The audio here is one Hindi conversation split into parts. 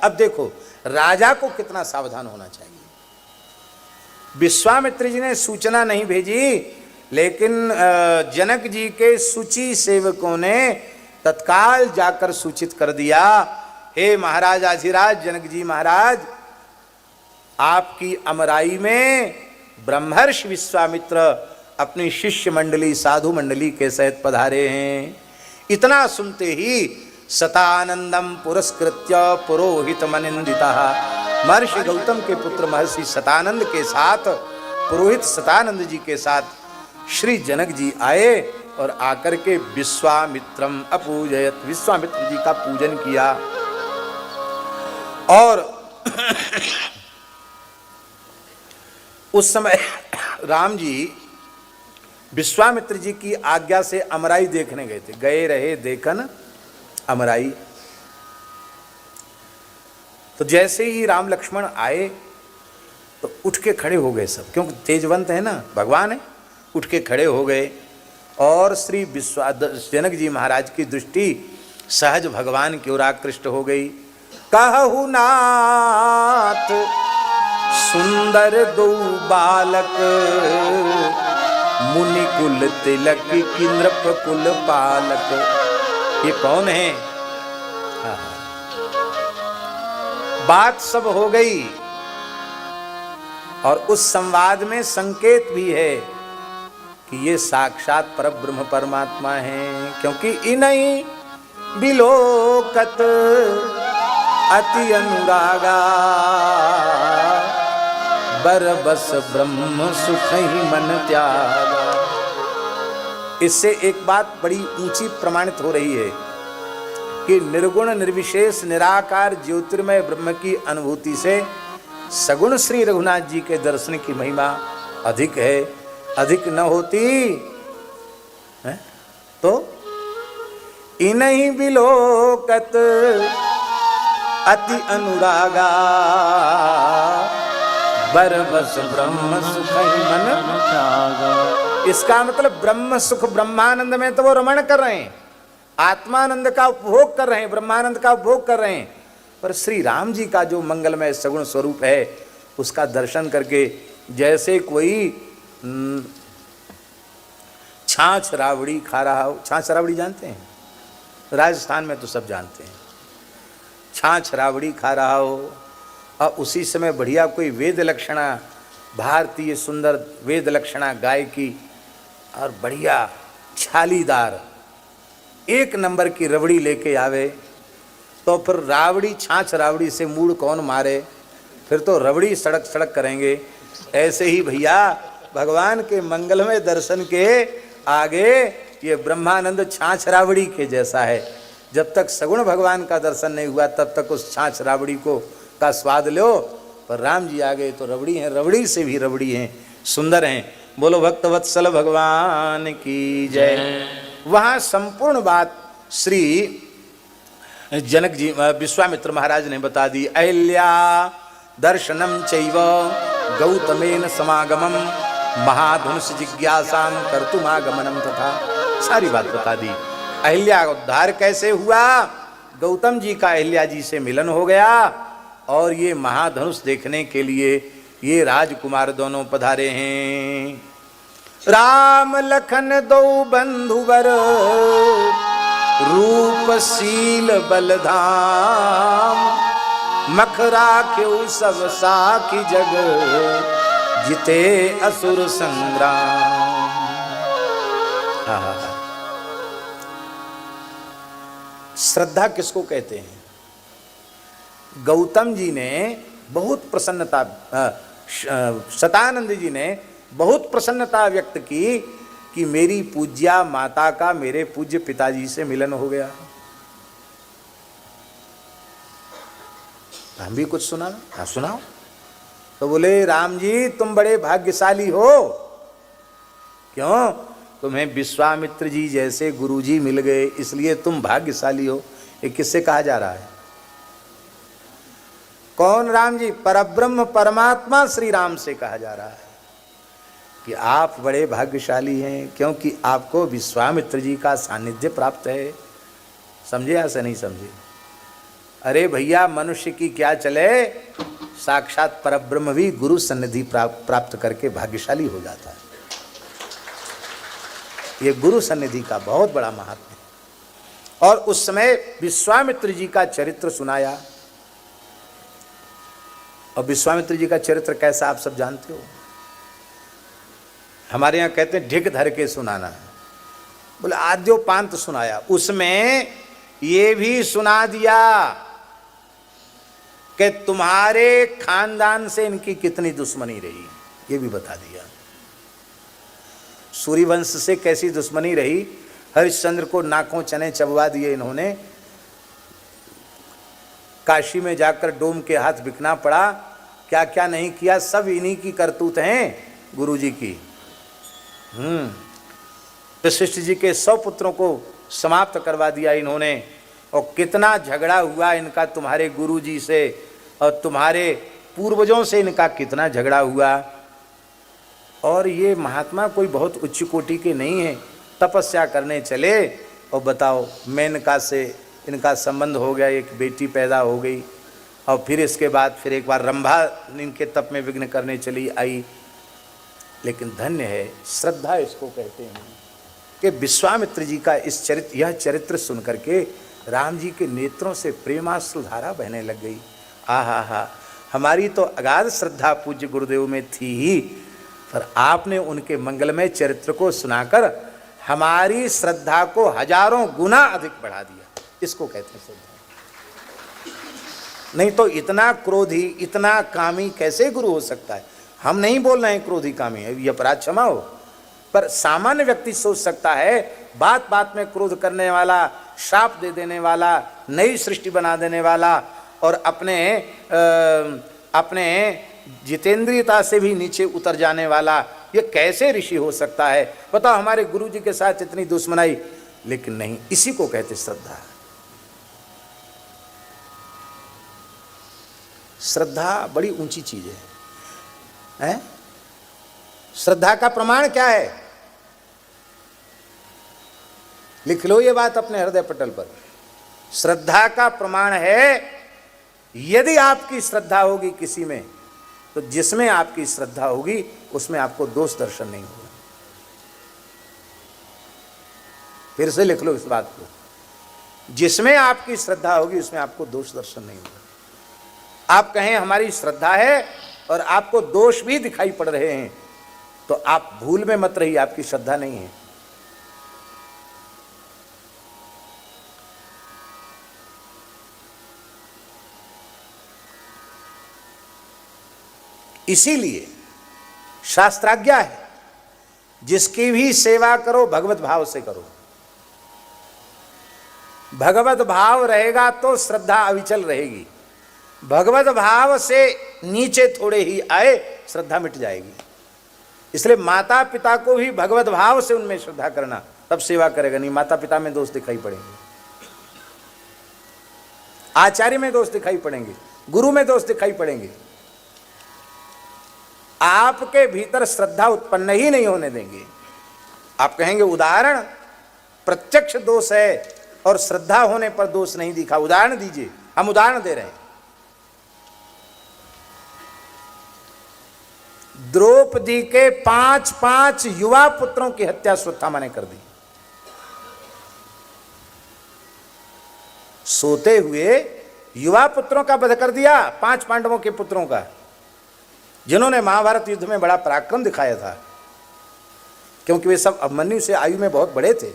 अब देखो राजा को कितना सावधान होना चाहिए। विश्वामित्र जी ने सूचना नहीं भेजी, लेकिन जनक जी के सूची सेवकों ने तत्काल जाकर सूचित कर दिया, हे महाराज आधिराज जनक जी महाराज, आपकी अमराई में ब्रह्मर्षि विश्वामित्र अपनी शिष्य मंडली साधु मंडली के सहित पधारे हैं। इतना सुनते ही शतानंदम पुरस्कृत्य पुरोहित मनिंदितः, महर्षि गौतम के पुत्र महर्षि शतानंद के साथ, पुरोहित शतानंद जी के साथ श्री जनक जी आए और आकर के विश्वामित्रम अपूजयत, विश्वामित्र जी का पूजन किया। और उस समय राम जी विश्वामित्र जी की आज्ञा से अमराई देखने गए थे। गए रहे देखन अमराई। तो जैसे ही राम लक्ष्मण आए तो उठ के खड़े हो गए सब, क्योंकि तेजवंत है ना, भगवान है। उठ के खड़े हो गए और श्री जनक जी महाराज की दृष्टि सहज भगवान की ओर आकृष्ट हो गई। कहु नाथ सुंदर दो बालक, मुनि कुल तिलक की नृप कुल पालक। ये कौन है? बात सब हो गई और उस संवाद में संकेत भी है कि ये साक्षात परब्रह्म परमात्मा हैं, क्योंकि इन्हीं बिलोकत अति अनुरागा, बरबस ब्रह्म सुख ही मन त्यागा। इससे एक बात बड़ी ऊंची प्रमाणित हो रही है कि निर्गुण निर्विशेष निराकार ज्योतिर्मय ब्रह्म की अनुभूति से सगुण श्री रघुनाथ जी के दर्शन की महिमा अधिक है। अधिक न होती है तो इन्हीं बिलोकत अति अनुरागा, बरबस ब्रह्म सुख ही मन त्यागा। इसका मतलब ब्रह्म सुख, ब्रह्मानंद में तो वो रमण कर रहे हैं, आत्मानंद का उपभोग कर रहे हैं, ब्रह्मानंद का उपभोग कर रहे हैं, पर श्री राम जी का जो मंगलमय सगुण स्वरूप है उसका दर्शन करके जैसे कोई छाछ रावड़ी खा रहा हो। छाछ रावड़ी जानते हैं? राजस्थान में तो सब जानते हैं। छाछ रावड़ी खा रहा हो और उसी समय बढ़िया कोई वेद लक्षणा, भारतीय सुंदर वेद लक्षणा गाय की और बढ़िया छालीदार एक नंबर की रबड़ी लेके आवे, तो फिर रावड़ी छाछ रावड़ी से मूड कौन मारे? फिर तो रबड़ी सड़क सड़क करेंगे। ऐसे ही भैया भगवान के मंगलमय दर्शन के आगे ये ब्रह्मानंद छाछ रावड़ी के जैसा है। जब तक सगुण भगवान का दर्शन नहीं हुआ तब तक उस छाछ रावड़ी को का स्वाद लो, पर राम जी आ गए तो रबड़ी हैं, रबड़ी से भी रबड़ी हैं, सुंदर हैं। बोलो भक्तवत्सल भगवान की जय। वहाँ संपूर्ण बात श्री जनक जी विश्वामित्र महाराज ने बता दी। अहिल्या दर्शनम चैव गौतमेन समागमम महाधनुष जिज्ञासाम कर्तुमागमनम तथा, सारी बात बता दी। अहिल्या उद्धार कैसे हुआ, गौतम जी का अहिल्या जी से मिलन हो गया और ये महाधनुष देखने के लिए ये राजकुमार दोनों पधारे हैं। राम लखन दो बंधुवर रूपशील बलधाम, मखरा क्यों सब साखी जग जिते असुर संग्राम। श्रद्धा किसको कहते हैं? गौतम जी ने बहुत प्रसन्नता, शतानंद जी ने बहुत प्रसन्नता व्यक्त की कि मेरी पूज्या माता का मेरे पूज्य पिताजी से मिलन हो गया। हम भी कुछ सुना? हाँ सुनाओ। तो बोले राम जी तुम बड़े भाग्यशाली हो। क्यों? तुम्हें विश्वामित्र जी जैसे गुरुजी मिल गए, इसलिए तुम भाग्यशाली हो। ये किससे कहा जा रहा है? कौन? राम जी, परब्रह्म परमात्मा श्री राम से कहा जा रहा है कि आप बड़े भाग्यशाली हैं, क्योंकि आपको विश्वामित्र जी का सानिध्य प्राप्त है। समझे या से नहीं समझे? अरे भैया, मनुष्य की क्या चले, साक्षात परब्रह्म भी गुरु सन्निधि प्राप्त करके भाग्यशाली हो जाता है। ये गुरु सन्निधि का बहुत बड़ा महात्म्य है। और उस समय विश्वामित्र जी का चरित्र सुनाया। और विश्वामित्र जी का चरित्र कैसा आप सब जानते हो। हमारे यहाँ कहते हैं ढिक धर के सुनाना। बोले आद्योपांत सुनाया। उसमें ये भी सुना दिया कि तुम्हारे खानदान से इनकी कितनी दुश्मनी रही, ये भी बता दिया। सूर्यवंश से कैसी दुश्मनी रही, हरिश्चंद्र को नाकों चने चबवा दिए इन्होंने, काशी में जाकर डोम के हाथ बिकना पड़ा, क्या क्या नहीं किया, सब इन्हीं की करतूत हैं गुरु जी की। वशिष्ठ जी के 100 पुत्रों को समाप्त करवा दिया इन्होंने। और कितना झगड़ा हुआ इनका तुम्हारे गुरु जी से, और तुम्हारे पूर्वजों से इनका कितना झगड़ा हुआ। और ये महात्मा कोई बहुत उच्च कोटि के नहीं है, तपस्या करने चले और बताओ मेनका से इनका संबंध हो गया, एक बेटी पैदा हो गई। और फिर इसके बाद फिर एक बार रंभा इनके तप में विघ्न करने चली आई। लेकिन धन्य है, श्रद्धा इसको कहते हैं कि विश्वामित्र जी का यह चरित्र सुन करके राम जी के नेत्रों से प्रेमाश्रुधारा बहने लग गई। आहा हा, हमारी तो अगाध श्रद्धा पूज्य गुरुदेव में थी ही, पर आपने उनके मंगलमय चरित्र को सुनाकर हमारी श्रद्धा को हजारों गुना अधिक बढ़ा दिया। इसको कहते हैं श्रद्धा। नहीं तो इतना क्रोधी, इतना कामी कैसे गुरु हो सकता है। हम नहीं बोल रहे हैं क्रोधी कामी है, ये अपराध क्षमा हो, पर सामान्य व्यक्ति सोच सकता है बात बात में क्रोध करने वाला, श्राप दे देने वाला, नई सृष्टि बना देने वाला, और अपने जितेंद्रियता से भी नीचे उतर जाने वाला, ये कैसे ऋषि हो सकता है। बताओ हमारे गुरु जी के साथ इतनी दुश्मनाई। लेकिन नहीं, इसी को कहते श्रद्धा। श्रद्धा बड़ी ऊंची चीज है? श्रद्धा का प्रमाण क्या है? लिख लो ये बात अपने हृदय पटल पर। श्रद्धा का प्रमाण है, यदि आपकी श्रद्धा होगी किसी में, तो जिसमें आपकी श्रद्धा होगी उसमें आपको दोष दर्शन नहीं होगा। फिर से लिख लो इस बात को, जिसमें आपकी श्रद्धा होगी उसमें आपको दोष दर्शन नहीं होगा। आप कहें हमारी श्रद्धा है और आपको दोष भी दिखाई पड़ रहे हैं, तो आप भूल में मत रहिए, आपकी श्रद्धा नहीं है। इसीलिए शास्त्राज्ञा है, जिसकी भी सेवा करो भगवत भाव से करो। भगवत भाव रहेगा तो श्रद्धा अविचल रहेगी। भगवत भाव से नीचे थोड़े ही आए, श्रद्धा मिट जाएगी। इसलिए माता पिता को भी भगवत भाव से उनमें श्रद्धा करना, तब सेवा करेगा। नहीं माता पिता में दोष दिखाई पड़ेंगे, आचार्य में दोष दिखाई पड़ेंगे, गुरु में दोष दिखाई पड़ेंगे। आपके भीतर श्रद्धा उत्पन्न ही नहीं होने देंगे। आप कहेंगे उदाहरण, प्रत्यक्ष दोष है और श्रद्धा होने पर दोष नहीं दिखा, उदाहरण दीजिए। हम उदाहरण दे रहे हैं। द्रौपदी के 5 युवा पुत्रों की हत्या अश्वत्थामा ने कर दी। सोते हुए युवा पुत्रों का वध कर दिया, 5 पांडवों के पुत्रों का, जिन्होंने महाभारत युद्ध में बड़ा पराक्रम दिखाया था, क्योंकि वे सब अभिमन्यु से आयु में बहुत बड़े थे,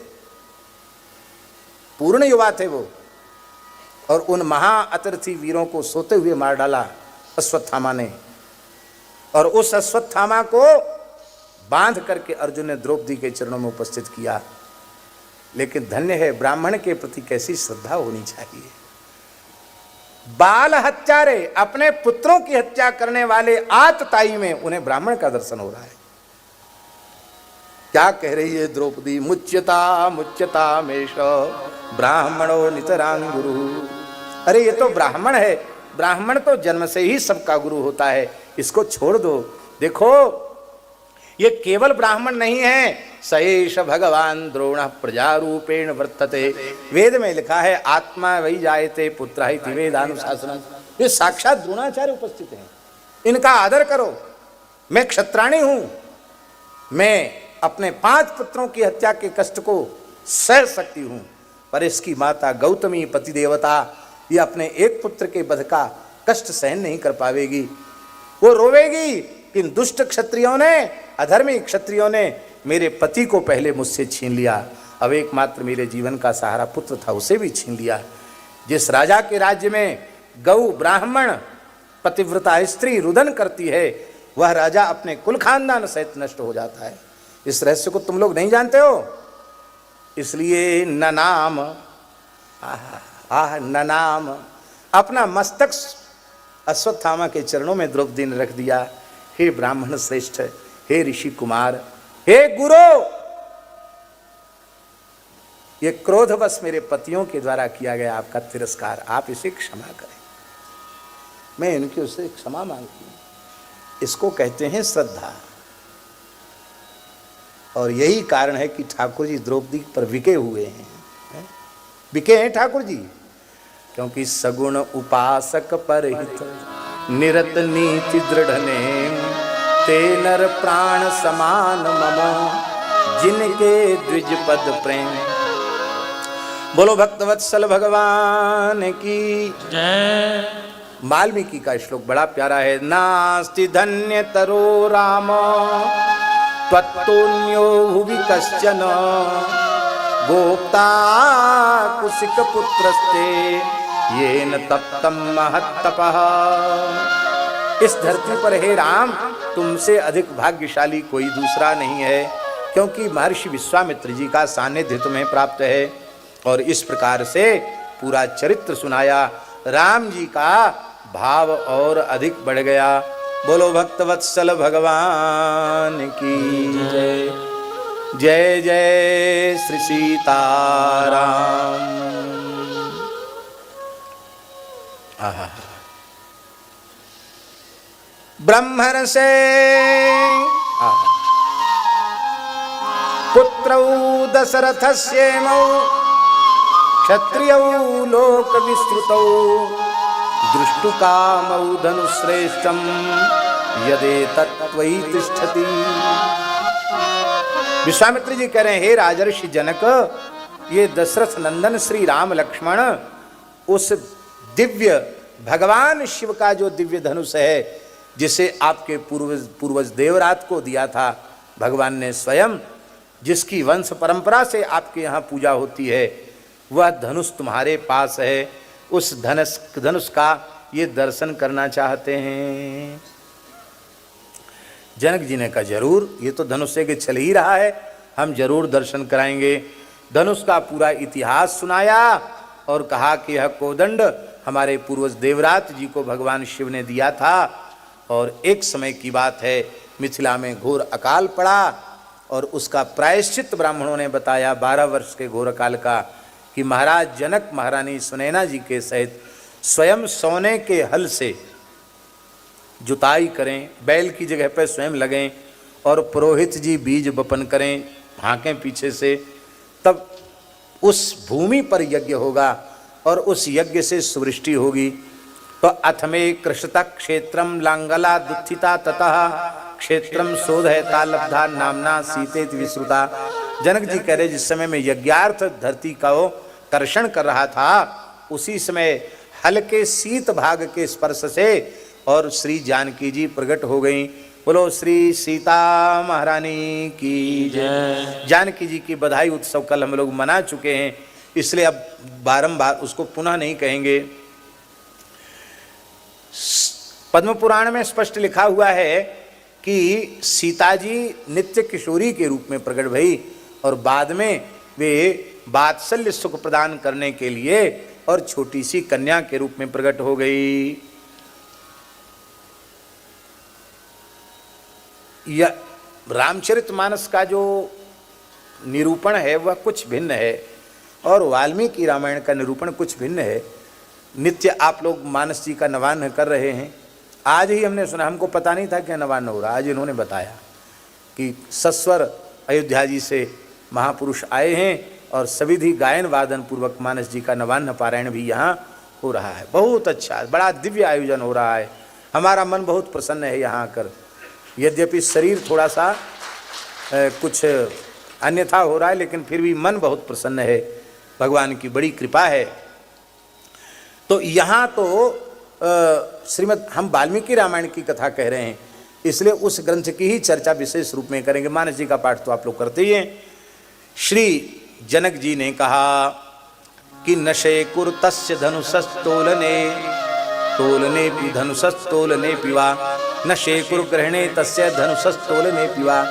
पूर्ण युवा थे वो। और उन महाअतिरथी वीरों को सोते हुए मार डाला अश्वत्थामा ने। और उस अश्वत्थामा को बांध करके अर्जुन ने द्रौपदी के चरणों में उपस्थित किया। लेकिन धन्य है, ब्राह्मण के प्रति कैसी श्रद्धा होनी चाहिए। बाल हत्यारे, अपने पुत्रों की हत्या करने वाले आतताई में उन्हें ब्राह्मण का दर्शन हो रहा है। क्या कह रही है द्रौपदी? मुच्यता मुच्यता मेष ब्राह्मणो नितरां गुरु। अरे ये तो ब्राह्मण है, ब्राह्मण तो जन्म से ही सबका गुरु होता है, इसको छोड़ दो। देखो ये केवल ब्राह्मण नहीं है, सएष भगवान द्रोण प्रजारूपेण वर्तते। वेद में लिखा है आत्मा वही जायते पुत्र इति वेदानुशासनम। ये साक्षात द्रोणाचार्य उपस्थित हैं, इनका आदर करो। मैं क्षत्राणी हूं, मैं अपने 5 पुत्रों की हत्या के कष्ट को सह सकती हूं, पर इसकी माता गौतमी पति देवता ये अपने एक पुत्र के वध का कष्ट सहन नहीं कर पावेगी। वो रोवेगी कि इन दुष्ट क्षत्रियों ने, अधर्मी क्षत्रियों ने मेरे पति को पहले मुझसे छीन लिया, अब एकमात्र मेरे जीवन का सहारा पुत्र था उसे भी छीन लिया। जिस राजा के राज्य में गौ ब्राह्मण पतिव्रता स्त्री रुदन करती है, वह राजा अपने कुल खानदान सहित नष्ट हो जाता है। इस रहस्य को तुम लोग नहीं जानते हो, इसलिए ननाम ननाम अपना मस्तक अश्वत्थामा के चरणों में द्रौपदी ने रख दिया। हे ब्राह्मण श्रेष्ठ, हे ऋषि कुमार, हे गुरु, ये क्रोधवश मेरे पतियों के द्वारा किया गया आपका तिरस्कार, आप इसे क्षमा करें। मैं इनकी उससे क्षमा मांगती हूं। इसको कहते हैं श्रद्धा। और यही कारण है कि ठाकुर जी द्रौपदी पर बिके हुए हैं, बिके हैं ठाकुर जी, क्योंकि सगुण उपासक पर हित निरत नीति दृढ़ ने ते नर प्राण समान मम जिनके द्विज पद प्रेम। बोलो भक्तवत्सल भगवान की जय। वाल्मीकि का श्लोक बड़ा प्यारा है। नास्ति धन्य तरो राम त्वत्तोन्यो भुवि कश्चन गोप्ता कुशिक पुत्रस्ते येन तप्तं महत्तपः। इस धरती पर हे राम तुमसे अधिक भाग्यशाली कोई दूसरा नहीं है, क्योंकि महर्षि विश्वामित्र जी का सानिध्य तुम्हें प्राप्त है। और इस प्रकार से पूरा चरित्र सुनाया। राम जी का भाव और अधिक बढ़ गया। बोलो भक्तवत्सल भगवान की जय। जय जय श्री सीताराम। ब्रह्मण से पुत्रौ दशरथस्येमौ क्षत्रियौ लोक विस्तृतौ दृष्टुकामौ धनुश्रेष्ठं यदेतत्त्वयि तिष्ठति। विश्वामित्र जी कह रहे हैं, हे राजर्षि जनक, ये दशरथ नंदन श्री राम लक्ष्मण उस दिव्य भगवान शिव का जो दिव्य धनुष है, जिसे आपके पूर्वज देवरात को दिया था भगवान ने स्वयं, जिसकी वंश परंपरा से आपके यहाँ पूजा होती है, वह धनुष तुम्हारे पास है। उस धनुष का ये दर्शन करना चाहते हैं। जनक जी ने कहा जरूर, ये तो धनुष से चल ही रहा है, हम जरूर दर्शन कराएंगे। धनुष का पूरा इतिहास सुनाया और कहा कि यह कोदंड हमारे पूर्वज देवरात जी को भगवान शिव ने दिया था। और एक समय की बात है, मिथिला में घोर अकाल पड़ा और उसका प्रायश्चित ब्राह्मणों ने बताया 12 वर्ष के घोर अकाल का, कि महाराज जनक महारानी सुनैना जी के सहित स्वयं सोने के हल से जुताई करें, बैल की जगह पर स्वयं लगें और पुरोहित जी बीज बपन करें, हाँकें पीछे से, तब उस भूमि पर यज्ञ होगा और उस यज्ञ से सुवृष्टि होगी। तो अथमे कृषता क्षेत्रम लांगला दुत्थिता ततः क्षेत्रम शोधयता लब्धा नामना सीतेति विश्रुता। जनक जी कह रहे, जिस समय में यज्ञार्थ धरती का कर्षण कर रहा था, उसी समय हल्के शीत भाग के स्पर्श से और श्री जानकी जी प्रकट हो गई। बोलो श्री सीता महारानी की जय। जानकी जी की बधाई उत्सव कल हम लोग मना चुके हैं, इसलिए अब बारंबार उसको पुनः नहीं कहेंगे। पद्म पुराण में स्पष्ट लिखा हुआ है कि सीता जी नित्य किशोरी के रूप में प्रकट भई और बाद में वे वात्सल्य सुख प्रदान करने के लिए और छोटी सी कन्या के रूप में प्रकट हो गई। यह रामचरितमानस का जो निरूपण है वह कुछ भिन्न है और वाल्मीकि रामायण का निरूपण कुछ भिन्न है। नित्य आप लोग मानस जी का नवान्न कर रहे हैं। आज ही हमने सुना, हमको पता नहीं था कि नवान्न हो रहा, आज इन्होंने बताया। कि सस्वर अयोध्या जी से महापुरुष आए हैं और सविधि गायन वादन पूर्वक मानस जी का नवान्न पारायण भी यहाँ हो रहा है। बहुत अच्छा, बड़ा दिव्य आयोजन हो रहा है। हमारा मन बहुत प्रसन्न है यहाँ आकर। यद्यपि शरीर थोड़ा सा कुछ अन्यथा हो रहा है, लेकिन फिर भी मन बहुत प्रसन्न है। भगवान की बड़ी कृपा है। तो यहाँ तो श्रीमद् हम वाल्मीकि रामायण की कथा कह रहे हैं, इसलिए उस ग्रंथ की ही चर्चा विशेष रूप में करेंगे। मानस जी का पाठ तो आप लोग करते ही हैं। श्री जनक जी ने कहा कि नशे कुरुतस्य धनुषस्तोलने तोलने पि धनुषस्तोलने पिवा नशे कुरु ग्रहणे तस्य धनुषस्तोलने पिवा।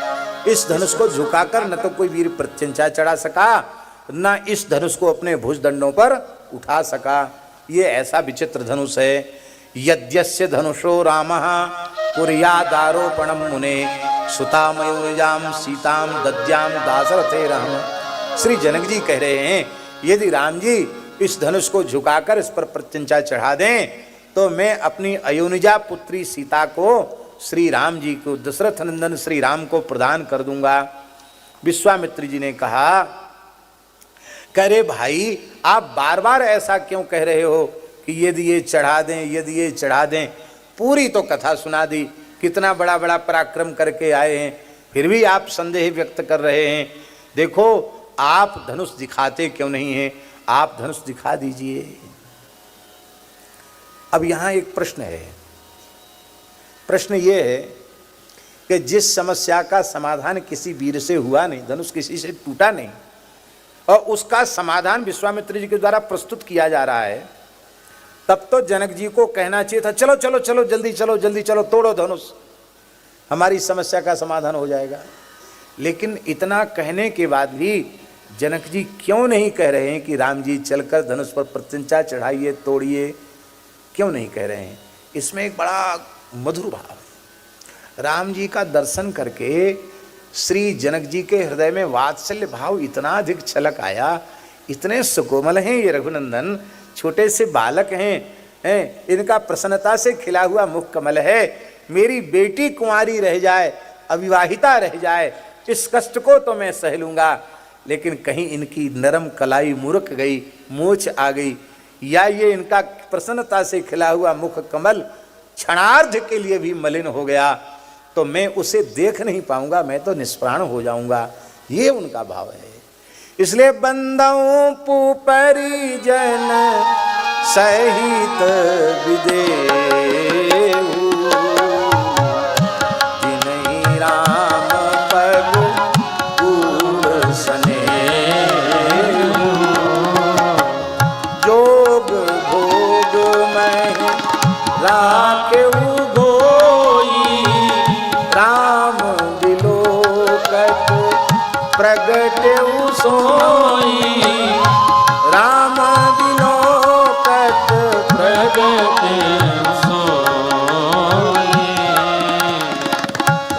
इस धनुष को झुकाकर न तो कोई वीर प्रत्यंचा चढ़ा सका, न इस धनुष को अपने भुजदंडों पर उठा सका। ये ऐसा विचित्र धनुष है। यद्यस्य धनुषो रामः कुर्यादारोपणं मुने सुतामयोनिजाम सीताम दद्याम दाशरथे राम। श्री जनक जी कह रहे हैं, यदि राम जी इस धनुष को झुकाकर इस पर प्रत्यंचा चढ़ा दें तो मैं अपनी अयोनिजा पुत्री सीता को श्री राम जी को, दशरथ नंदन श्री राम को प्रदान कर दूंगा। विश्वामित्र जी ने कहा, करे भाई आप बार बार ऐसा क्यों कह रहे हो कि यदि ये चढ़ा दें, यदि ये चढ़ा दें। पूरी तो कथा सुना दी, कितना बड़ा बड़ा पराक्रम करके आए हैं, फिर भी आप संदेह व्यक्त कर रहे हैं। देखो आप धनुष दिखाते क्यों नहीं हैं, आप धनुष दिखा दीजिए। अब यहाँ एक प्रश्न है। प्रश्न ये है कि जिस समस्या का समाधान किसी वीर से हुआ नहीं, धनुष किसी से टूटा नहीं, और उसका समाधान विश्वामित्र जी के द्वारा प्रस्तुत किया जा रहा है, तब तो जनक जी को कहना चाहिए था, चलो चलो चलो जल्दी चलो, जल्दी चलो, तोड़ो धनुष, हमारी समस्या का समाधान हो जाएगा। लेकिन इतना कहने के बाद भी जनक जी क्यों नहीं कह रहे हैं कि राम जी चलकर धनुष पर प्रत्यंचा चढ़ाइए, तोड़िए, क्यों नहीं कह रहे हैं? इसमें एक बड़ा मधुर भाव है। राम जी का दर्शन करके श्री जनक जी के हृदय में वात्सल्य भाव इतना अधिक छलक आया। इतने सुकोमल हैं ये रघुनंदन, छोटे से बालक हैं, इनका प्रसन्नता से खिला हुआ मुख कमल है। मेरी बेटी कुंवारी रह जाए, अविवाहिता रह जाए, इस कष्ट को तो मैं सह लूँगा, लेकिन कहीं इनकी नरम कलाई मुरक गई, मूछ आ गई, या ये इनका प्रसन्नता से खिला हुआ मुख कमल क्षणार्ध के लिए भी मलिन हो गया, तो मैं उसे देख नहीं पाऊंगा, मैं तो निष्प्राण हो जाऊंगा। ये उनका भाव है। इसलिए बंदों परिजन सहित विदेहु जिन्हि राम पग पूर सनेहु जोग भोग में राखेउ धोई राम बिलोकत प्रगटेउ सोई राम बिलोकत प्रगटेउ सोई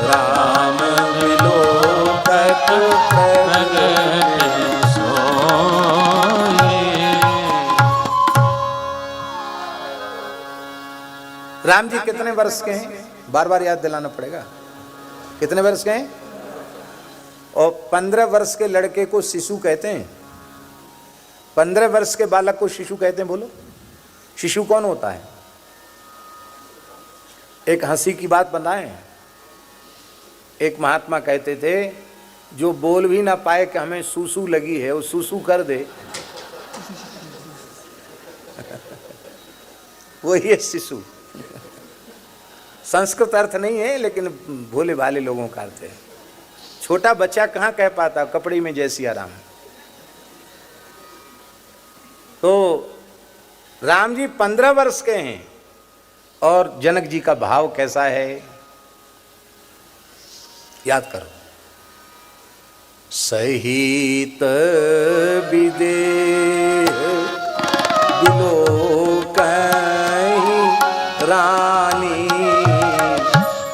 राम बिलोकत प्रगटेउ सोई। राम जी कितने वर्ष के हैं? बार बार याद दिलाना पड़ेगा। कितने वर्ष के हैं? और 15 वर्ष के लड़के को शिशु कहते हैं, 15 वर्ष के बालक को शिशु कहते हैं। बोलो, शिशु कौन होता है? एक हंसी की बात बताएं। एक महात्मा कहते थे, जो बोल भी ना पाए कि हमें सूसू लगी है, वो सूसू कर दे, वही है शिशु। संस्कृत अर्थ नहीं है, लेकिन भोले भाले लोगों का अर्थ है। छोटा बच्चा कहाँ कह पाता कपड़े में जय सिया राम। तो राम जी 15 वर्ष के हैं, और जनक जी का भाव कैसा है याद करो। सहित विदेह बिलोकहि रानी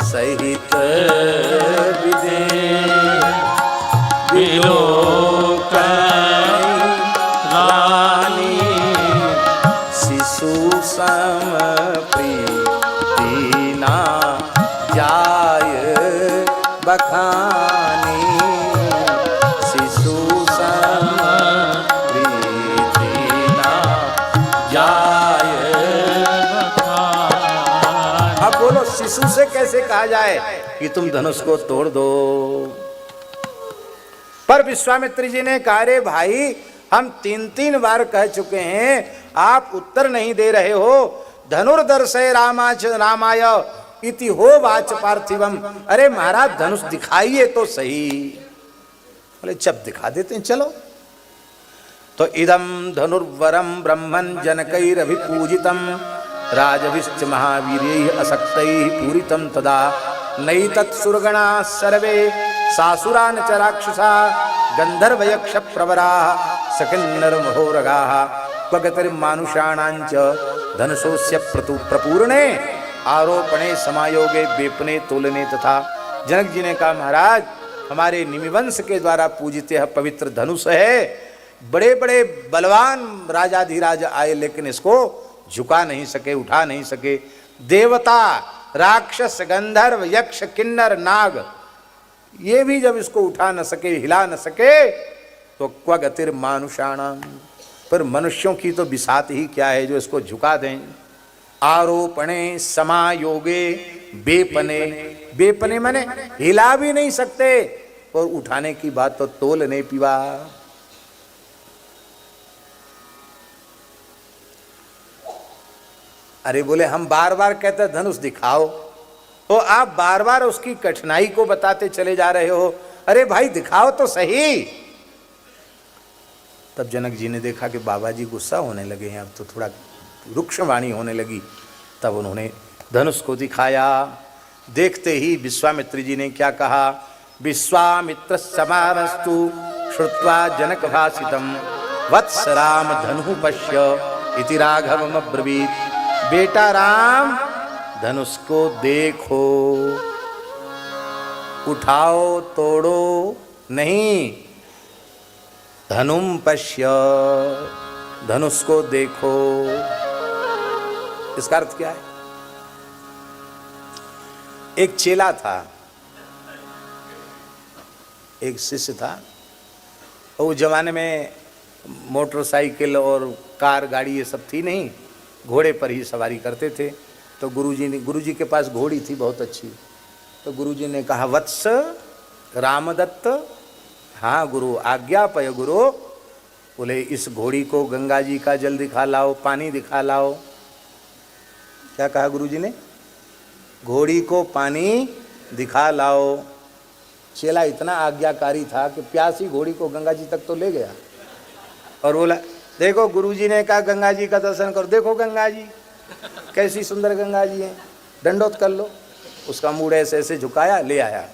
सहित विदेह बिलोकहि रानी शिशु सम प्रीति ना जाय बखानी बोलो शिशु से कैसे कहा जाए कि तुम धनुष को तोड़ दो। पर विश्वामित्र जी ने कहा, रे भाई हम 3 बार कह चुके हैं, आप उत्तर नहीं दे रहे हो। धनुर्दर्शय रामाय इति हो वाच पार्थिवम। अरे महाराज धनुष दिखाइए तो सही। बोले जब दिखा देते हैं चलो। तो इदम धनुर्वरम ब्रह्मन् जनकैरभिपूजितम राजभिश्च महावीर्यैः असक्तैः पूरितम तदा नैतत्सुरगणा सर्वे सासुरान च राक्षसा गंधर्वयक्ष प्रवरा सकिन्नर महोरगाः क्वगतिर्मानुषाणाञ्च धनुषोऽस्य प्रपूर्णे आरोपणे समायोगे वेपने तोलने तथा। जनक जी ने कहा, महाराज हमारे निमिवंश के द्वारा पूजित यह पवित्र धनुष है। बड़े बड़े बलवान राजाधिराज आए लेकिन इसको झुका नहीं सके, उठा नहीं सके। देवता, राक्षस, गंधर्व, यक्ष, किन्नर, नाग, ये भी जब इसको उठा न सके, हिला न सके, तो क्व गतिर मानुषाणाम, पर मनुष्यों की तो बिसात ही क्या है जो इसको झुका दें। आरोपणे समायोगे बेपने, बेपने माने हिला भी नहीं सकते और उठाने की बात तो तोल नहीं पीवा। अरे बोले हम बार बार कहते धनुष दिखाओ, तो आप बार बार उसकी कठिनाई को बताते चले जा रहे हो। अरे भाई दिखाओ तो सही। तब जनक जी ने देखा कि बाबा जी गुस्सा होने लगे हैं, अब तो थोड़ा रुक्ष वाणी होने लगी। तब उन्होंने धनुष को दिखाया। देखते ही विश्वामित्र जी ने क्या कहा, विश्वामित्र समानस्तु श्रुत्वा जनक भाषितम वत्स राम धनु पश्य इति राघवम अब्रवीत। बेटा राम धनुष को देखो, उठाओ तोड़ो नहीं, धनुम पश्य, धनुष को देखो। इसका अर्थ क्या है? एक चेला था, एक शिष्य था, और उस जमाने में मोटरसाइकिल और कार गाड़ी ये सब थी नहीं, घोड़े पर ही सवारी करते थे। तो गुरुजी के पास घोड़ी थी बहुत अच्छी। तो गुरुजी ने कहा, वत्स रामदत्त, हाँ गुरु आज्ञा पय गुरु। बोले इस घोड़ी को गंगा जी का जल दिखा लाओ, पानी दिखा लाओ। क्या कहा गुरुजी ने? घोड़ी को पानी दिखा लाओ। चेला इतना आज्ञाकारी था कि प्यासी घोड़ी को गंगा जी तक तो ले गया और बोला, देखो गुरुजी ने कहा गंगा जी का दर्शन करो, देखो गंगा जी कैसी सुंदर गंगा जी है, दंडोत कर लो। उसका मूड ऐसे ऐसे झुकाया, ले आया।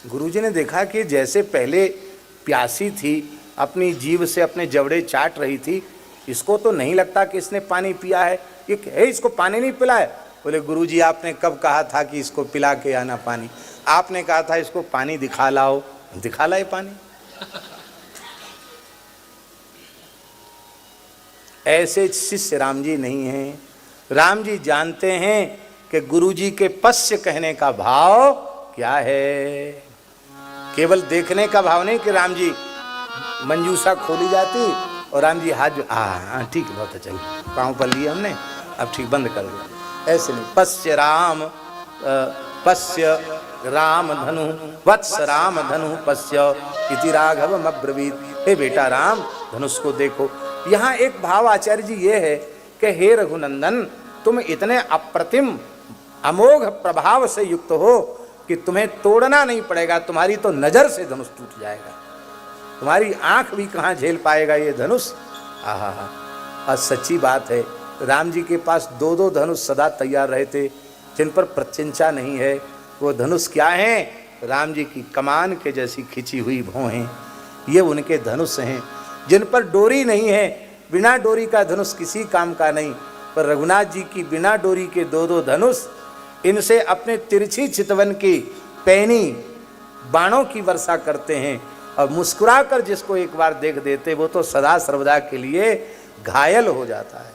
गुरुजी ने देखा कि जैसे पहले प्यासी थी, अपनी जीभ से अपने जबड़े चाट रही थी, इसको तो नहीं लगता कि इसने पानी पिया है। ये है, इसको पानी नहीं पिलाया। बोले गुरुजी आपने कब कहा था कि इसको पिला के आना पानी? आपने कहा था इसको पानी दिखा लाओ, दिखा लाए पानी। ऐसे शिष्य राम जी नहीं हैं। राम जी जानते हैं कि गुरुजी के पश्य कहने का भाव क्या है। केवल देखने का भाव नहीं कि राम जी मंजूषा खोली जाती और राम जी हाथ ठीक है, बहुत अच्छा, पाँव पर लिए हमने, अब ठीक बंद कर दो। ऐसे नहीं, पश्य राम धनु वत्स राम धनु पश्य इति राघवम अब्रवीत। हे बेटा राम धनुष को देखो। यहाँ एक भाव आचार्य जी ये है कि हे रघुनंदन, तुम इतने अप्रतिम अमोघ प्रभाव से युक्त हो कि तुम्हें तोड़ना नहीं पड़ेगा, तुम्हारी तो नजर से धनुष टूट जाएगा, तुम्हारी आंख भी कहाँ झेल पाएगा ये धनुष। आहा, और सच्ची बात है, राम जी के पास 2 धनुष सदा तैयार रहे थे, जिन पर प्रत्यंचा नहीं है। वो धनुष क्या है? राम जी की कमान के जैसी खिंची हुई भौहें, ये उनके धनुष हैं, जिन पर डोरी नहीं है। बिना डोरी का धनुष किसी काम का नहीं, पर रघुनाथ जी की बिना डोरी के 2 धनुष, इनसे अपने तिरछी चितवन की पैनी बाणों की वर्षा करते हैं, और मुस्कुराकर जिसको एक बार देख देते वो तो सदा सर्वदा के लिए घायल हो जाता है।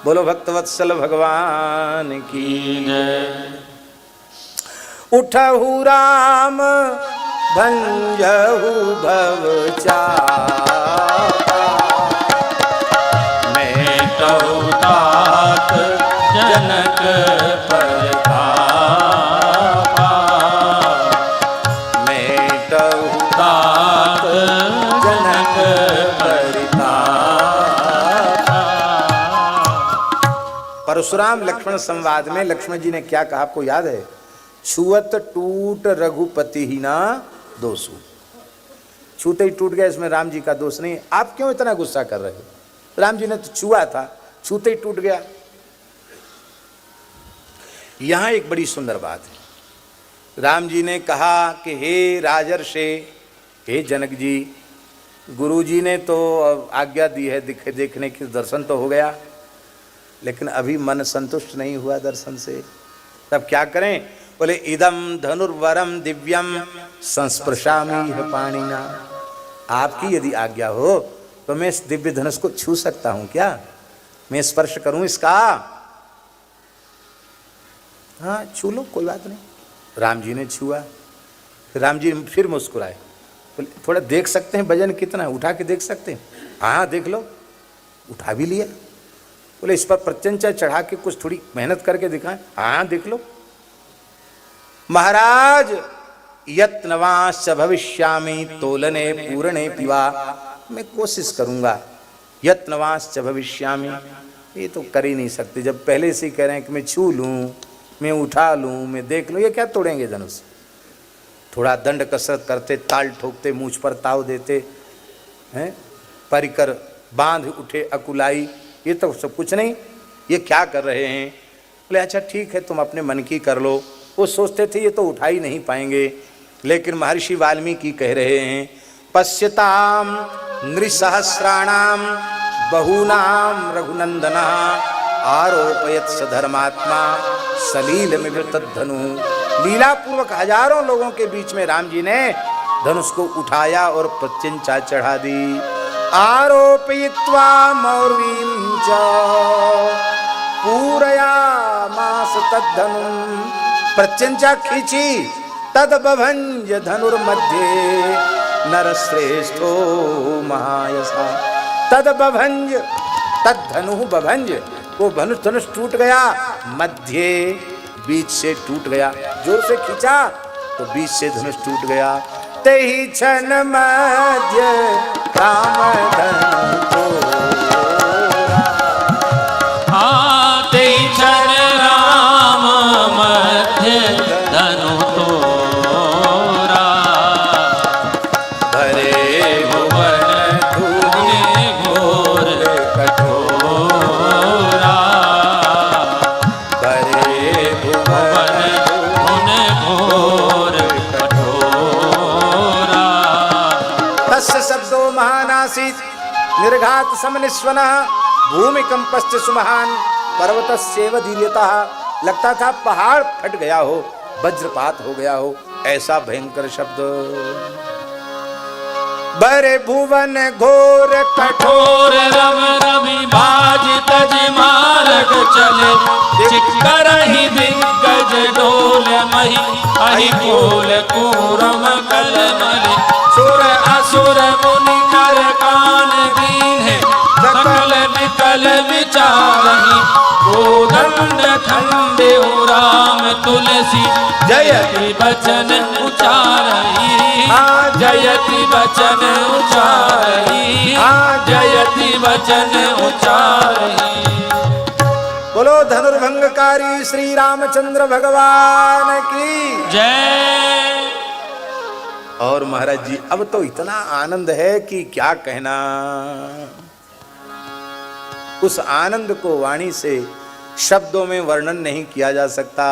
बोलो भक्तवत्सल भगवान की जय। उठहु राम भंजहु भव चापा, मैं तो तात जनक परितापा, मेटहु तात जनक परितापा। परशुराम लक्ष्मण संवाद में लक्ष्मण जी ने क्या कहा, आपको याद है? छुअत टूट रघुपति ही ना दोषु। छूते ही टूट गया, इसमें राम जी का दोष नहीं। आप क्यों इतना गुस्सा कर रहे हो? राम जी ने तो छुआ था, छूते ही टूट गया। यहां एक बड़ी सुंदर बात है। राम जी ने कहा कि हे राजर्षे, हे जनक जी, गुरु जी ने तो आज्ञा दी है देखने की, दर्शन तो हो गया, लेकिन अभी मन संतुष्ट नहीं हुआ दर्शन से। तब क्या करें? बोले इदम धनुर्वरम दिव्यम संस्पृशामि पाणिना। आपकी यदि आज्ञा हो तो मैं इस दिव्य धनुष को छू सकता हूं क्या? मैं स्पर्श करूं इसका? हाँ छू लो, कोई बात नहीं। राम जी ने छुआ। राम जी फिर मुस्कुराए, बोले थोड़ा देख सकते हैं वजन कितना है, उठा के देख सकते हैं? हाँ देख लो। उठा भी लिया। बोले इस पर प्रत्यंचा चढ़ा के कुछ थोड़ी मेहनत करके दिखाएं? हाँ देख लो। महाराज यत्नवांश्च भविष्यामि तोलने पूरणे पिवा। मैं कोशिश करूंगा। यत्नवांश्च भविष्यामि, ये तो कर ही नहीं सकते। जब पहले से ही कह रहे हैं कि मैं छू लूं, मैं उठा लूं, मैं देख लूं, ये क्या तोड़ेंगे धनुष? थोड़ा दंड कसरत करते, ताल ठोकते, मूछ पर ताव देते हैं, परिकर बांध उठे अकुलाई, ये तो सब कुछ नहीं। ये क्या कर रहे हैं? बोले अच्छा ठीक है, तुम अपने मन की कर लो। वो सोचते थे ये तो उठा ही नहीं पाएंगे, लेकिन महर्षि वाल्मीकि कह रहे हैं पश्यताम नृसहस्राणाम बहूनाम रघुनंदन आरोपयत स धर्मात्मा सलील में तद्धनु। लीला पूर्वक हजारों लोगों के बीच में राम जी ने धनुष को उठाया और प्रत्यंचा चढ़ा दी। आरोपयित्वा मौर्वीं च पूरयामास तद्धनुं। प्रत्यंचा खींची, तद बभंज धनुर्मध्ये नरश्रेष्ठो महायसा। तद बभंज, तद धनु बभंज, वो धनुष टूट गया, मध्य बीच से टूट गया। जोर से खींचा तो बीच से धनुष टूट गया। तेहि क्षण मध्य राम धनु तोरा। तेहि क्षण राम मध्य धनु तोरा। भरे भुवन धूने घोर कठोरा। भरे भुवन धूने घोर कठोरा। तस्य शब्दो महानासीत् निर्घात समनिस्वनः भूमिकंपश्च सुमहान पर्वतस्येव दीर्यतः। लगता था पहाड़ फट गया हो, वज्रपात हो गया हो, ऐसा भयंकर शब्द। बरे भुवन घोर कठोर रव रवि बाज तज मार्ग चले। चिक्करहि दिग्गज डोल मही अहि कोल कूरम कलमले। सुर असुर मुनि कर कान दीन्हे सकल विकल विचारहि। कोदंड खंडे हो राम तुलसी जयति बचन उचारहि। जयति बचन उचारहि। जयति बचन उचारहि। बोलो धनुर्भंगकारी श्री रामचंद्र भगवान की जय। और महाराज जी अब तो इतना आनंद है कि क्या कहना। उस आनंद को वाणी से शब्दों में वर्णन नहीं किया जा सकता।